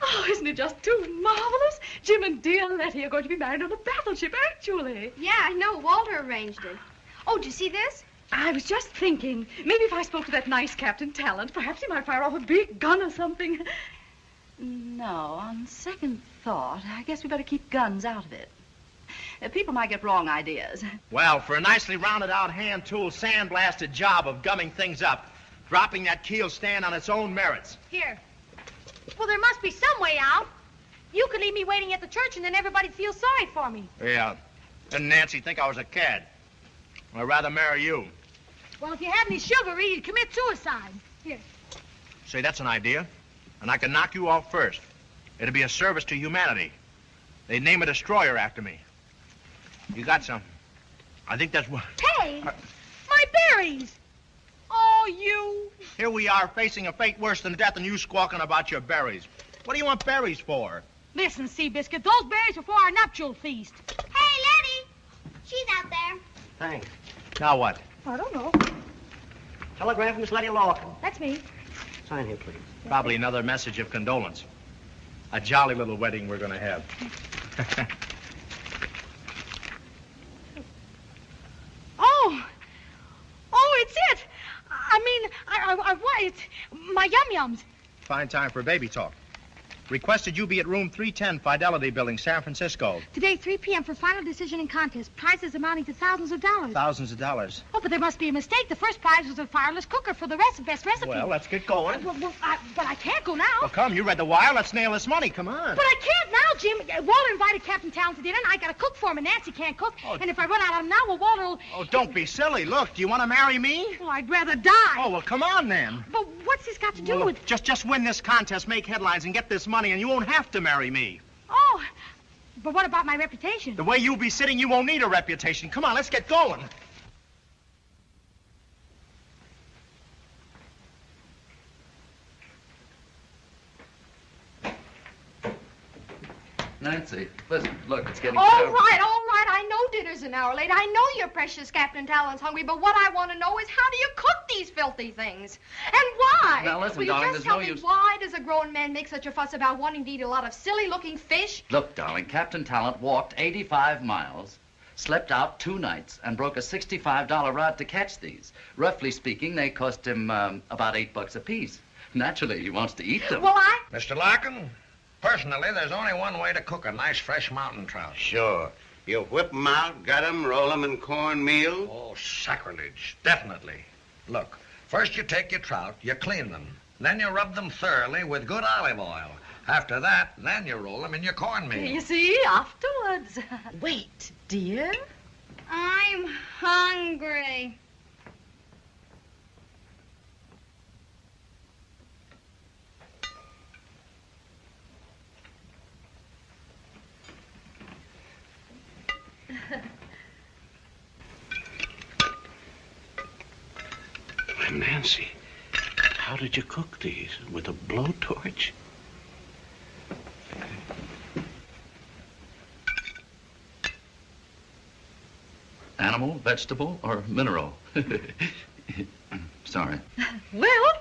Oh, isn't it just too marvelous? Jim and dear Letty are going to be married on a battleship, actually. Yeah, I know. Walter arranged it. Oh, did you see this? I was just thinking, maybe if I spoke to that nice Captain Talent, perhaps he might fire off a big gun or something. No, on second thought, I guess we better keep guns out of it. People might get wrong ideas. Well, for a nicely rounded out hand tool, sandblasted job of gumming things up, dropping that key will stand on its own merits. Here. Well, there must be some way out. You could leave me waiting at the church and then everybody'd feel sorry for me. Yeah. Didn't Nancy think I was a cad? I'd rather marry you. Well, if you had any chivalry, you'd commit suicide. Here. Say, that's an idea. And I can knock you off first. It'd be a service to humanity. They'd name a destroyer after me. You got some. I think that's what... Hey! My berries! Oh, you... Here we are facing a fate worse than death and you squawking about your berries. What do you want berries for? Listen, Seabiscuit, those berries are for our nuptial feast. Hey, Letty! She's out there. Thanks. Now what? I don't know. Telegram from Miss Letty Larkin. That's me. Sign here, please. Probably another message of condolence. A jolly little wedding we're going to have. Oh, it's it. I mean, it's my yum-yums. Fine time for baby talk. Requested you be at room 310, Fidelity Building, San Francisco. Today, 3 p.m. for final decision in contest. Prizes amounting to thousands of dollars. Thousands of dollars. Oh, but there must be a mistake. The first prize was a fireless cooker for the best recipe. Well, let's get going. But I can't go now. Well, come, you read the wire. Let's nail this money. Come on. But I can't now, Jim. Walter invited Captain Talon to dinner, and I got to cook for him, and Nancy can't cook. Oh. And if I run out of him now, well, Walter will... Oh, don't be silly. Look, do you want to marry me? Well, I'd rather die. Oh, well, come on, then. But what's this got to do with... Just win this contest, make headlines, and get this money, and you won't have to marry me. Oh, but what about my reputation? The way you'll be sitting, you won't need a reputation. Come on, let's get going. Nancy, listen, look, it's getting... All right. I know dinner's an hour late. I know your precious Captain Talon's hungry, but what I want to know is how do you cook these filthy things? And why? Now, listen, Will darling, you just there's tell no me use- why does a grown man make such a fuss about wanting to eat a lot of silly-looking fish? Look, darling, Captain Talent walked 85 miles, slept out 2 nights, and broke a $65 rod to catch these. Roughly speaking, they cost him about $8 apiece. Naturally, he wants to eat them. Well, Mr. Larkin, personally, there's only one way to cook a nice fresh mountain trout. Sure. You whip 'em out, gut 'em, roll 'em in cornmeal. Oh, sacrilege. Definitely. Look, first you take your trout, you clean them. Then you rub them thoroughly with good olive oil. After that, then you roll them in your cornmeal. You see, afterwards. Wait, dear. I'm hungry. Nancy, how did you cook these? With a blowtorch? Animal, vegetable, or mineral? Sorry. Well...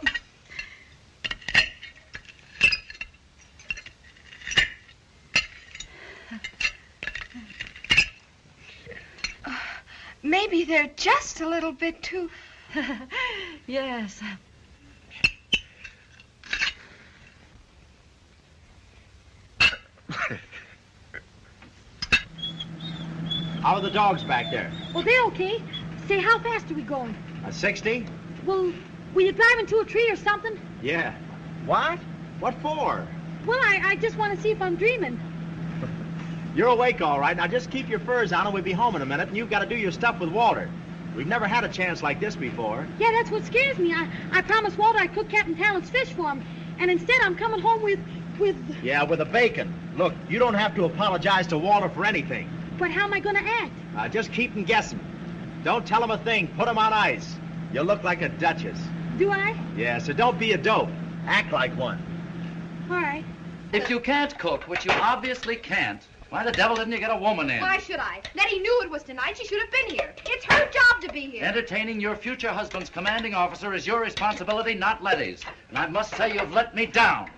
maybe they're just a little bit too... Yes. How are the dogs back there? Well, they're okay. Say, how fast are we going? 60? Well, will you drive into a tree or something? Yeah. What? What for? Well, I just want to see if I'm dreaming. You're awake, all right. Now just keep your furs on and we'll be home in a minute, and you've got to do your stuff with Walter. We've never had a chance like this before. Yeah, that's what scares me. I promised Walter I'd cook Captain Talon's fish for him. And instead, I'm coming home with... Yeah, with the bacon. Look, you don't have to apologize to Walter for anything. But how am I going to act? Just keep him guessing. Don't tell him a thing. Put him on ice. You look like a duchess. Do I? Yeah, so don't be a dope. Act like one. All right. If you can't cook, which you obviously can't, why the devil didn't you get a woman in? Why should I? Letty knew it was tonight. She should have been here. It's her job to be here. Entertaining your future husband's commanding officer is your responsibility, not Letty's. And I must say you've let me down.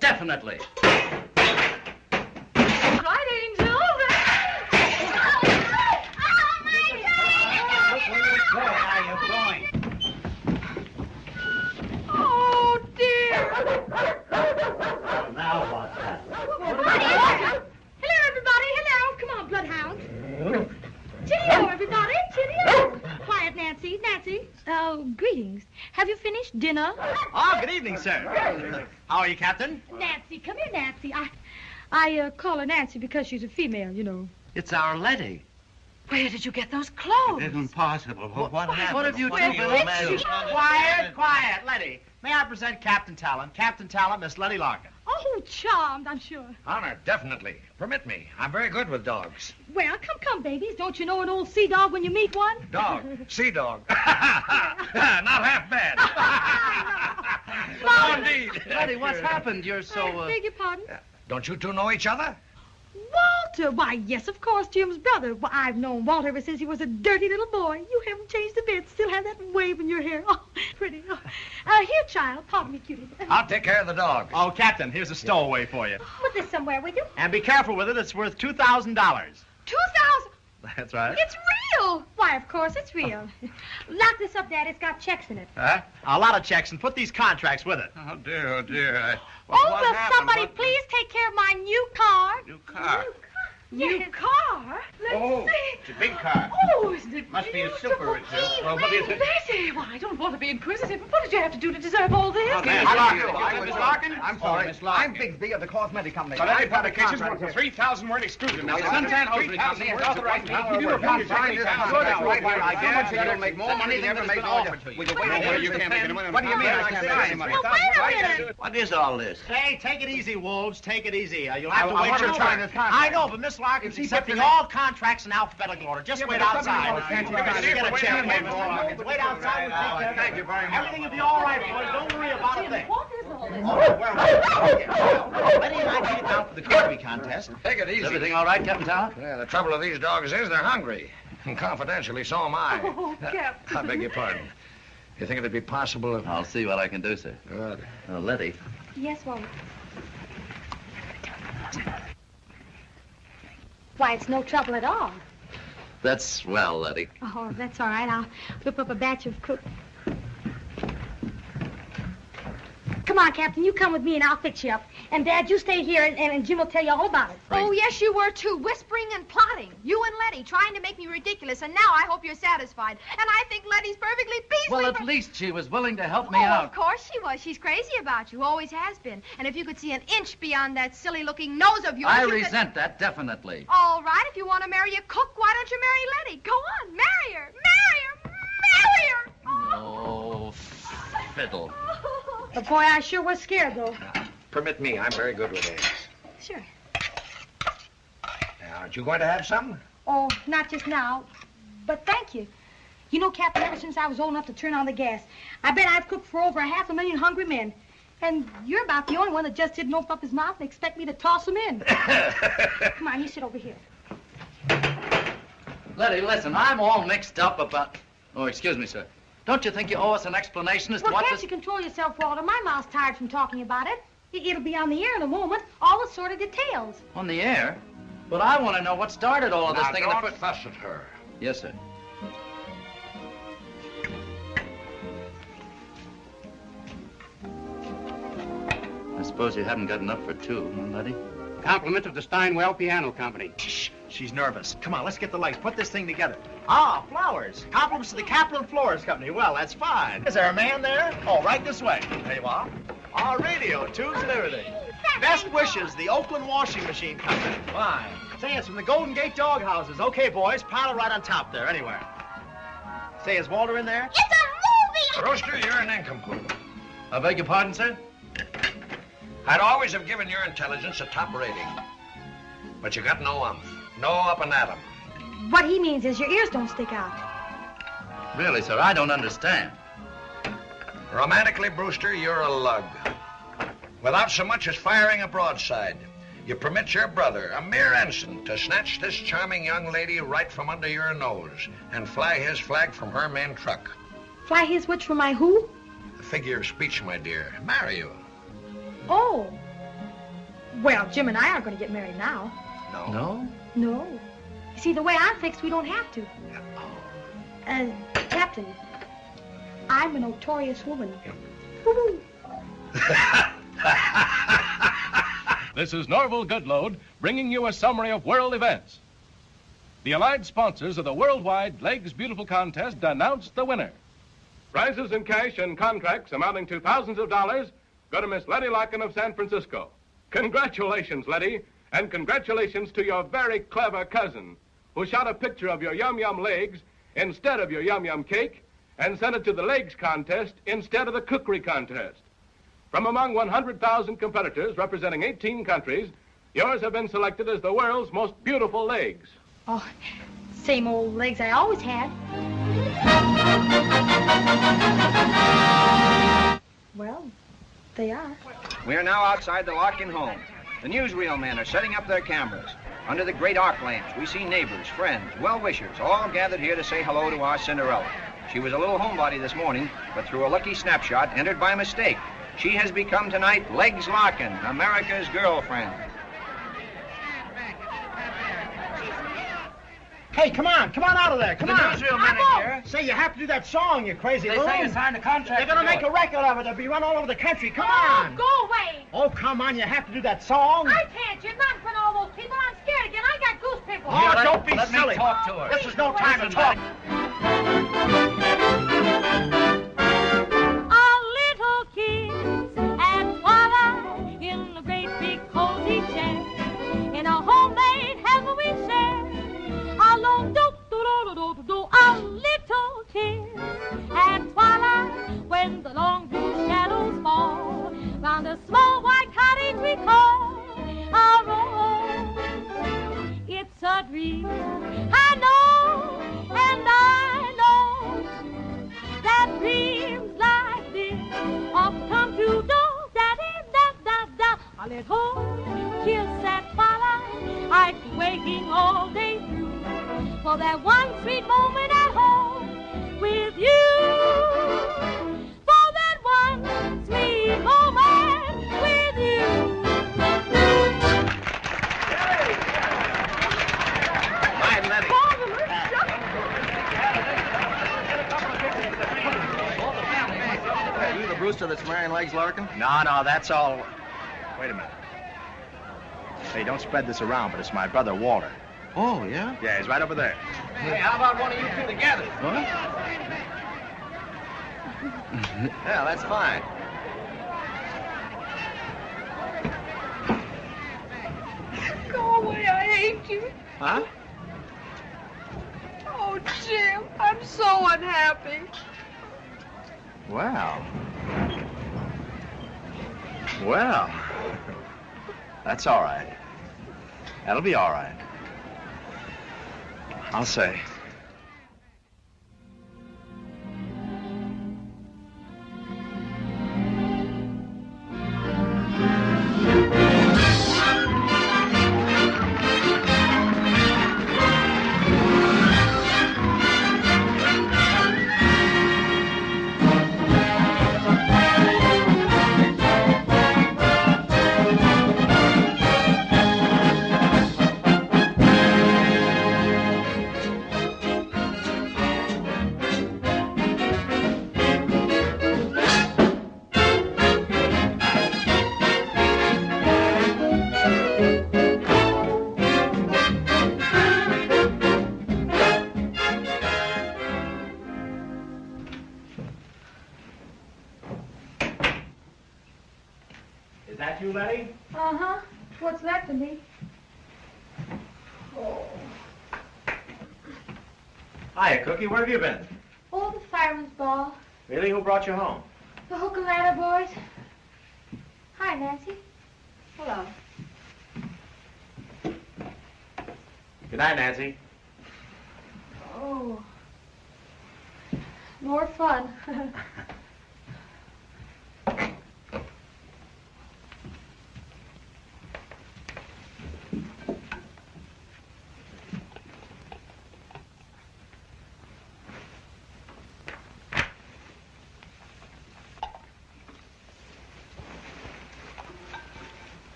Definitely. Right, Angel. Oh, dear. Now what's happened? Hello, everybody. Hello. Come on, bloodhound. Cheerio, everybody. Cheerio. Quiet, Nancy. Nancy. Greetings. Have you finished dinner? Oh, good evening, sir. How are you, Captain? Nancy, come here, Nancy. I call her Nancy because she's a female, you know. It's our Letty. Where did you get those clothes? It isn't possible. What happened? What have you What two been imagining? Quiet, quiet, Letty. May I present Captain Talon? Captain Talon, Miss Letty Larkin. Oh, charmed, I'm sure. Honor, definitely. Permit me. I'm very good with dogs. Well, come, babies. Don't you know an old sea dog when you meet one? Dog. Sea dog. Not half bad. Mom. Indeed. Letty, what's happened? You're so... I beg your pardon? Don't you two know each other? Walter! Why, yes, of course, Jim's brother. Well, I've known Walter ever since he was a dirty little boy. You haven't changed a bit. Still have that wave in your hair. Oh, pretty. Oh. Here, child. Pardon me, cutie. I'll take care of the dogs. Oh, Captain, here's a stowaway for you. Put this somewhere, will you? And be careful with it. It's worth $2,000. 2,000? That's right. It's real. Why, of course it's real. Lock this up, Dad. It's got checks in it. Huh? A lot of checks, and put these contracts with it. Oh, dear, oh, dear. Will somebody please take care of my new car? New car? New car? Let's see. It's a big car. Oh, isn't it Must be a super, it's a... Well, what is it? Bessie, well, I don't want to be inquisitive, but what did you have to do to deserve all this? Miss Larkin? I'm sorry. Miss Larkin. I'm Bigsby of the cosmetic company. But any I've got a publications contract for here. 3,000 word exclusive. Now, The the Suntan Hosiery Company has authorized me to do a contract. That's right here. I guarantee you'll make more money than ever made with the way You can't make any money. What do you mean I can't make any money? What is all this? Hey, take it easy, Wolves. Take it easy. You'll have to I wait want your to turn. sign this contract. I know, but Miss Larkin's accepting all contracts in alphabetical order. Just wait outside. Get a chair. Wait outside. Thank you very much. Everything will be all right, boys. Don't worry about a thing. Letty and I get down for the cookery contest. Take it easy. Is everything all right, Captain Talent? Yeah, the trouble with these dogs is they're hungry. And confidentially, so am I. Oh, Captain. I beg your pardon. You think it'd be possible if... I'll see what I can do, sir. Good. Letty. Yes, Walter. Why, it's no trouble at all. That's swell, Letty. Oh, that's all right. I'll whip up a batch of cook. Come on, Captain. You come with me and I'll fix you up. And, Dad, you stay here and Jim will tell you all about it. Oh, yes, you were, too. Whispering and plotting. You and Letty trying to make me ridiculous. And now I hope you're satisfied. And I think Letty's perfectly peaceful. Well, at least she was willing to help me Oh, out. of course she was. She's crazy about you. Always has been. And if you could see an inch beyond that silly-looking nose of yours... I you could- resent that, definitely. All right, if you want to marry a cook, why don't you marry Letty? Go on, marry her. Marry her. Marry her. Oh, fiddle. But, boy, I sure was scared, though. Permit me. I'm very good with eggs. Sure. Now, aren't you going to have some? Oh, not just now. But thank you. You know, Captain, ever since I was old enough to turn on the gas, I bet I've cooked for over 500,000 hungry men. And you're about the only one that just didn't open up his mouth and expect me to toss him in. Come on, you sit over here. Letty, listen, I'm all mixed up about... Oh, excuse me, sir. Don't you think you owe us an explanation as to Well, what can't this... you control yourself, Walter? My mouth's tired from talking about it. It'll be on the air in a moment, all the sort of details. On the air? But I want to know what started all of this Now, thing don't in the first... fuss at her. Yes, sir. I suppose you haven't got enough for two, huh, Letty? Compliments of the Steinwell Piano Company. Shh. She's nervous. Come on, let's get the legs. Put this thing together. Ah, flowers. Compliments to the Kaplan Florist Company. Well, that's fine. Is there a man there? Oh, right this way. There you are. Our radio, tubes and everything. Best wishes, the Oakland Washing Machine Company. Fine. Say, it's from the Golden Gate Dog Houses. Okay, boys, pile it right on top there, anywhere. Say, is Walter in there? It's a movie! Rooster, you're an nincompoop. I beg your pardon, sir? I'd always have given your intelligence a top rating. But you got no no up and atom. What he means is your ears don't stick out. Really, sir, I don't understand. Romantically, Brewster, you're a lug. Without so much as firing a broadside, you permit your brother, a mere ensign, to snatch this charming young lady right from under your nose and fly his flag from her main truck. Fly his which for my who? A figure of speech, my dear. Marry you. Oh. Well, Jim and I aren't going to get married now. No. No? No. You see, the way I'm fixed, we don't have to. Captain, I'm a notorious woman. Woo-hoo. This is Norval Goodload bringing you a summary of world events. The allied sponsors of the worldwide Legs Beautiful contest announced the winner. Prizes in cash and contracts amounting to thousands of dollars go to Miss Letty Larkin of San Francisco. Congratulations, Letty, and congratulations to your very clever cousin who shot a picture of your yum-yum legs instead of your yum-yum cake and sent it to the legs contest instead of the cookery contest. From among 100,000 competitors representing 18 countries, yours have been selected as the world's most beautiful legs. Oh, same old legs I always had. Well, they are. We are now outside the Larkin home. The newsreel men are setting up their cameras. Under the great arc lamps, we see neighbors, friends, well-wishers, all gathered here to say hello to our Cinderella. She was a little homebody this morning, but through a lucky snapshot, entered by mistake, she has become tonight Legs Larkin, America's girlfriend. Hey, come on out of there. Come on. newsreel men are here. Say, you have to do that song, you crazy They loon. say you signed a contract. They're going to make a record of it. It'll be run all over the country. Come on. Go away. Oh, come on. You have to do that song. I can't. You're not in front of all those people. I'm scared again. I got goose pimples. Oh, don't be let silly. me talk to her. This is no time to talk. A little kiss at twilight in a great big cozy chair. In a homemade heaven we share. A long do-do-do-do-do-do. A little kiss at twilight when the long blue shadows fall. Round a small white cottage we call our own. It's a dream, I know, and I know that dreams like this often come true. Da-da-da-da-da. A little kiss at twilight, I've been waiting all day through for that one sweet moment at home with you. For that one sweet moment with you. My Letty. Are you the Brewster that's marrying Legs, Larkin? No, that's all. Wait a minute. Hey, don't spread this around, but it's my brother, Walter. Oh, yeah? Yeah, he's right over there. Hey, how about one of you two together? Huh? Yeah, that's fine. Go away. I hate you. Huh? Oh, Jim, I'm so unhappy. Well, that's all right. That'll be all right. I'll say. Is that you, Letty? Uh-huh. What's that to me? Oh. Hiya, Cookie. Where have you been? Oh, the fireman's ball. Really? Who brought you home? The hook and ladder boys. Hi, Nancy. Hello. Good night, Nancy. Oh. More fun.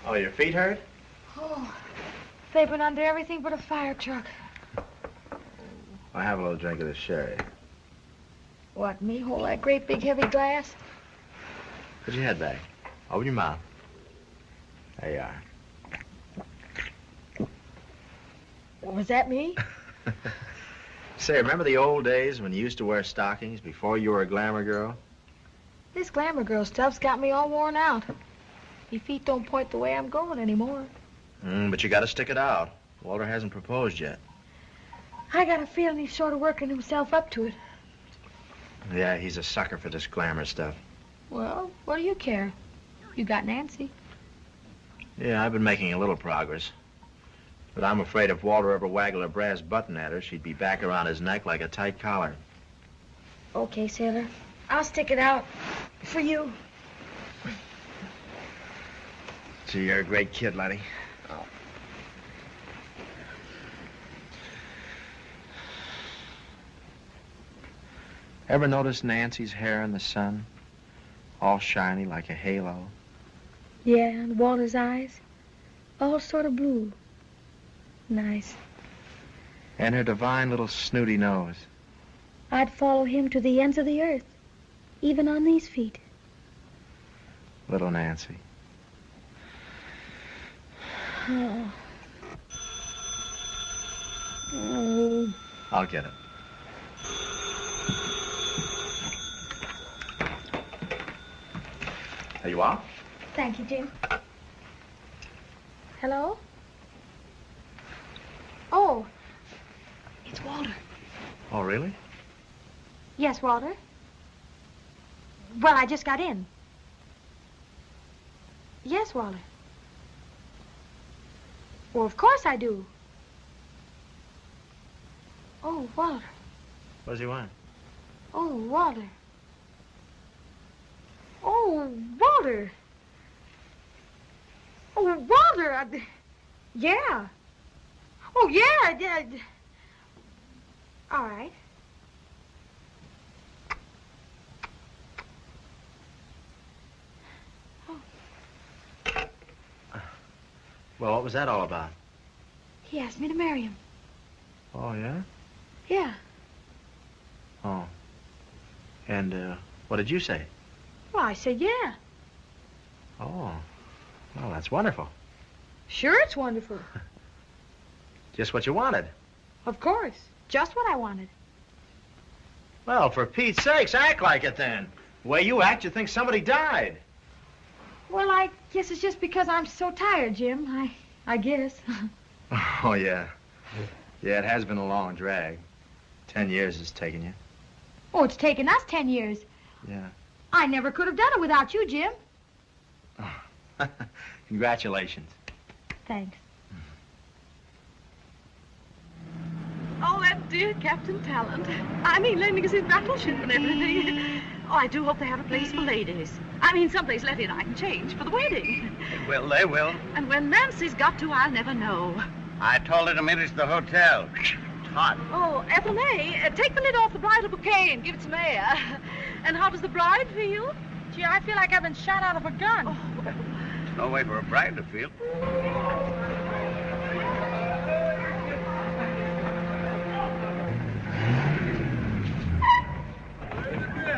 Oh, your feet hurt? Oh, they've been under everything but a fire truck. I'll have a little drink of this sherry. What, me hold that great big heavy glass? Put your head back. Open your mouth. There you are. Was that me? Say, remember the old days when you used to wear stockings before you were a glamour girl? This glamour girl stuff's got me all worn out. Me feet don't point the way I'm going anymore. But you gotta stick it out. Walter hasn't proposed yet. I got a feeling he's sort of working himself up to it. Yeah, he's a sucker for this glamour stuff. Well, what do you care? You got Nancy. Yeah, I've been making a little progress. But I'm afraid if Walter ever waggled a brass button at her, she'd be back around his neck like a tight collar. Okay, sailor. I'll stick it out for you. So you're a great kid, Letty. Oh. Ever notice Nancy's hair in the sun? All shiny like a halo. Yeah, and Walter's eyes, all sort of blue. Nice. And her divine little snooty nose. I'd follow him to the ends of the earth, even on these feet. Little Nancy. Oh. Oh. I'll get it. There you are. Thank you, Jim. Hello? Oh, it's Walter. Oh, really? Yes, Walter. Well, I just got in. Yes, Walter. Well, of course I do. Oh, Walter. What does he want? Oh, Walter. Oh, Walter. Oh, Walter. Yeah. Oh, yeah, I did. All right. Well, what was that all about? He asked me to marry him. Oh, yeah? Yeah. Oh. And, what did you say? Well, I said yeah. Oh. Well, that's wonderful. Sure, it's wonderful. Just what you wanted. Of course. Just what I wanted. Well, for Pete's sakes, act like it then. The way you act, you think somebody died. Well, I guess it's just because I'm so tired, Jim. I guess. Oh, yeah. Yeah, it has been a long drag. 10 years it's taken you. Oh, it's taken us 10 years. Yeah. I never could have done it without you, Jim. Congratulations. Thanks. Oh, that dear Captain Talent. I mean, lending us his battleship and everything. Oh, I do hope they have a place for ladies. I mean, someplace Letty and I can change for the wedding. Well, they will. And when Nancy's got to, I'll never know. I told her to meet us at the hotel. It's hot. Oh, Ethel May, take the lid off the bridal bouquet and give it some air. And how does the bride feel? Gee, I feel like I've been shot out of a gun. Oh. There's no way for a bride to feel.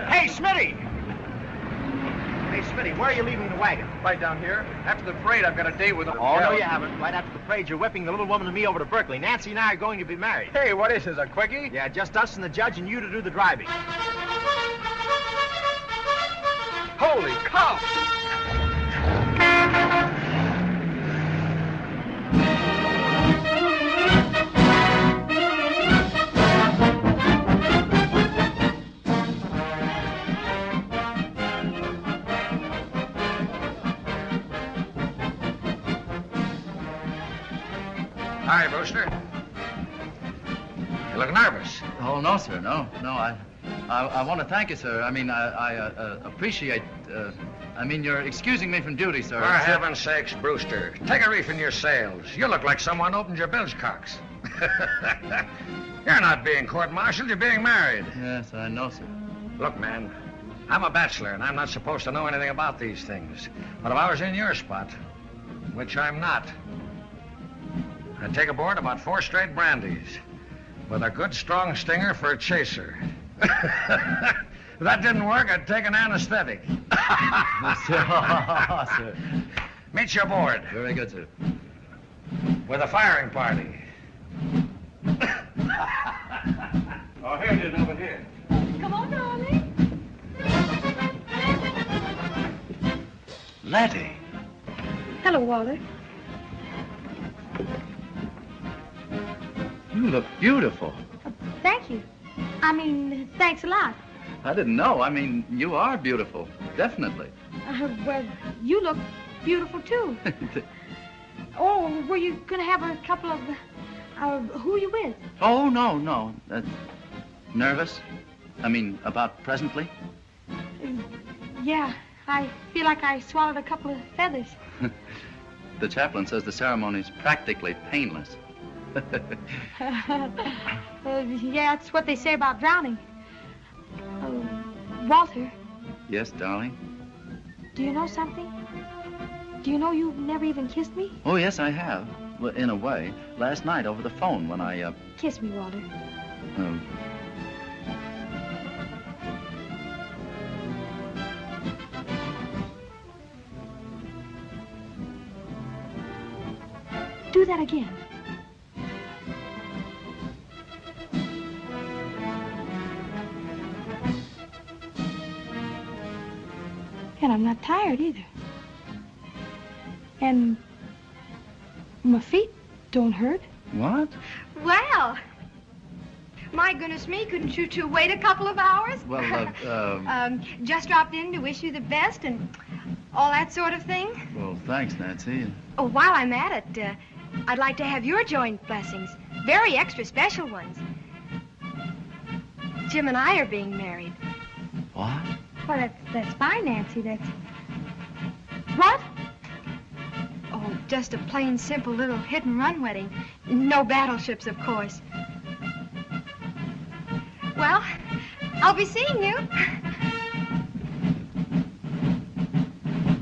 Hey, Smitty! Hey, Smitty, where are you leaving the wagon? Right down here. After the parade, I've got a date with a... Oh, no, you haven't. Right after the parade, you're whipping the little woman and me over to Berkeley. Nancy and I are going to be married. Hey, what is this, a quickie? Yeah, just us and the judge and you to do the driving. Holy cow! Hi, Brewster. You look nervous. Oh, no, sir. No. I want to thank you, sir. I mean, I appreciate... I mean, you're excusing me from duty, sir. For heaven's sakes, Brewster. Take a reef in your sails. You look like someone opened your bilge cocks. You're not being court-martialed, you're being married. Yes, I know, sir. Look, man, I'm a bachelor, and I'm not supposed to know anything about these things. But if I was in your spot, which I'm not, I'd take aboard about 4 straight brandies with a good, strong stinger for a chaser. If that didn't work, I'd take an anesthetic. Sir. Meet you aboard. Very good, sir. With a firing party. Oh, here it is, over here. Come on, darling. Letty. Hello, Walter. You look beautiful. Thank you. I mean, thanks a lot. I didn't know. I mean, you are beautiful. Definitely. Well, you look beautiful, too. Oh, were you going to have a couple of... who are you with? Oh, no. Nervous? I mean, about presently? Yeah, I feel like I swallowed a couple of feathers. The chaplain says the ceremony's practically painless. Yeah, that's what they say about drowning. Walter, Yes, darling? do you know something? Do you know you've never even kissed me? Oh, yes, I have. Well, in a way. Last night over the phone when I, Kiss me, Walter. Do that again. And I'm not tired either. And my feet don't hurt. What? Well, my goodness me, couldn't you two wait a couple of hours? Well, just dropped in to wish you the best and all that sort of thing. Well, thanks, Nancy. Oh, while I'm at it, I'd like to have your joint blessings. Very extra special ones. Jim and I are being married. What? Well, that's fine, Nancy. That's... What? Oh, just a plain, simple little hit-and-run wedding. No battleships, of course. Well, I'll be seeing you.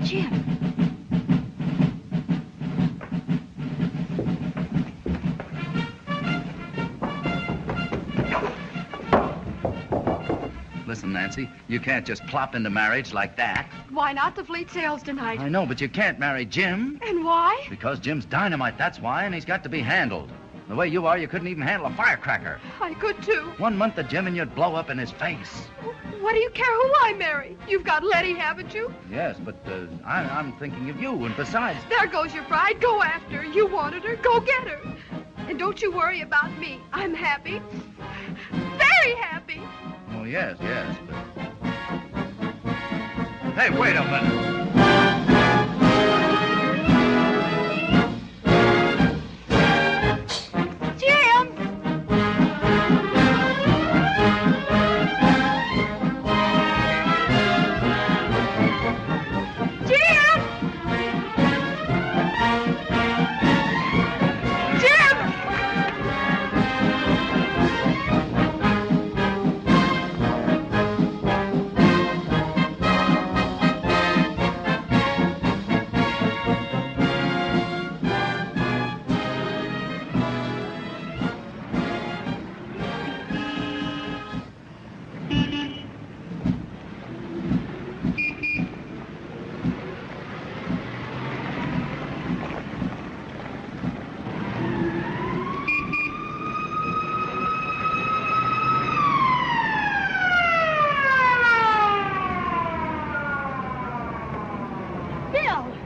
Jim. Listen, Nancy, you can't just plop into marriage like that. Why not? The fleet sails tonight. I know, but you can't marry Jim. And why? Because Jim's dynamite, that's why, and he's got to be handled. The way you are, you couldn't even handle a firecracker. I could, too. 1 month of Jim and you'd blow up in his face. What do you care who I marry? You've got Letty, haven't you? Yes, but I'm thinking of you, and besides... There goes your pride. Go after her. You wanted her. Go get her. And don't you worry about me. I'm happy. Very happy. Oh, yes, but... Hey, wait a minute.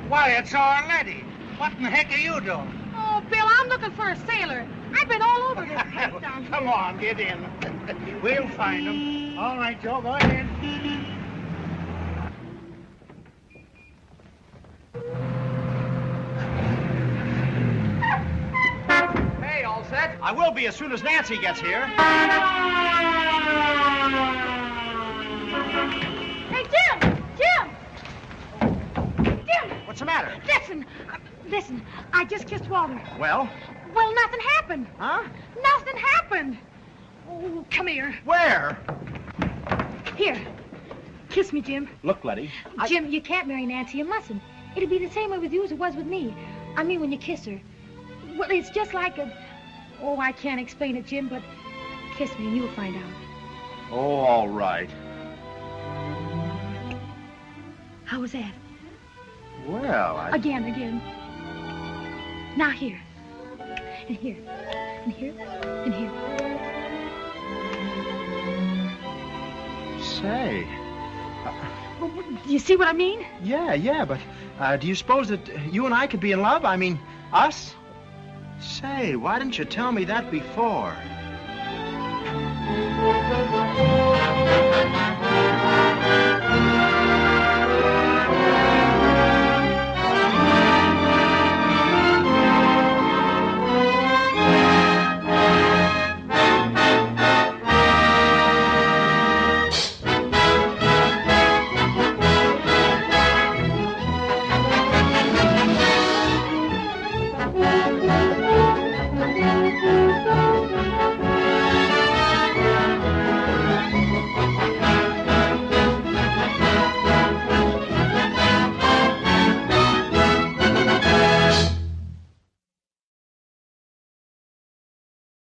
Why, it's our Letty. What in the heck are you doing? Oh, Bill, I'm looking for a sailor. I've been all over this place down here. Come on, get in. We'll find him. All right, Joe, go ahead. Hey, all set? I will be as soon as Nancy gets here. Hey, Jim! Jim! Jim! What's the matter? Listen, I just kissed Walter. Well? Well, nothing happened. Huh? Nothing happened. Oh, come here. Where? Here. Kiss me, Jim. Look, Letty. Jim, you can't marry Nancy. You mustn't. It'll be the same way with you as it was with me. I mean, when you kiss her. Well, it's just like a... Oh, I can't explain it, Jim, but kiss me and you'll find out. Oh, all right. How was that? Well, Again. Now here. And here. And here. And here. Say. Do you see what I mean? Yeah, but do you suppose that you and I could be in love? I mean, us? Say, why didn't you tell me that before?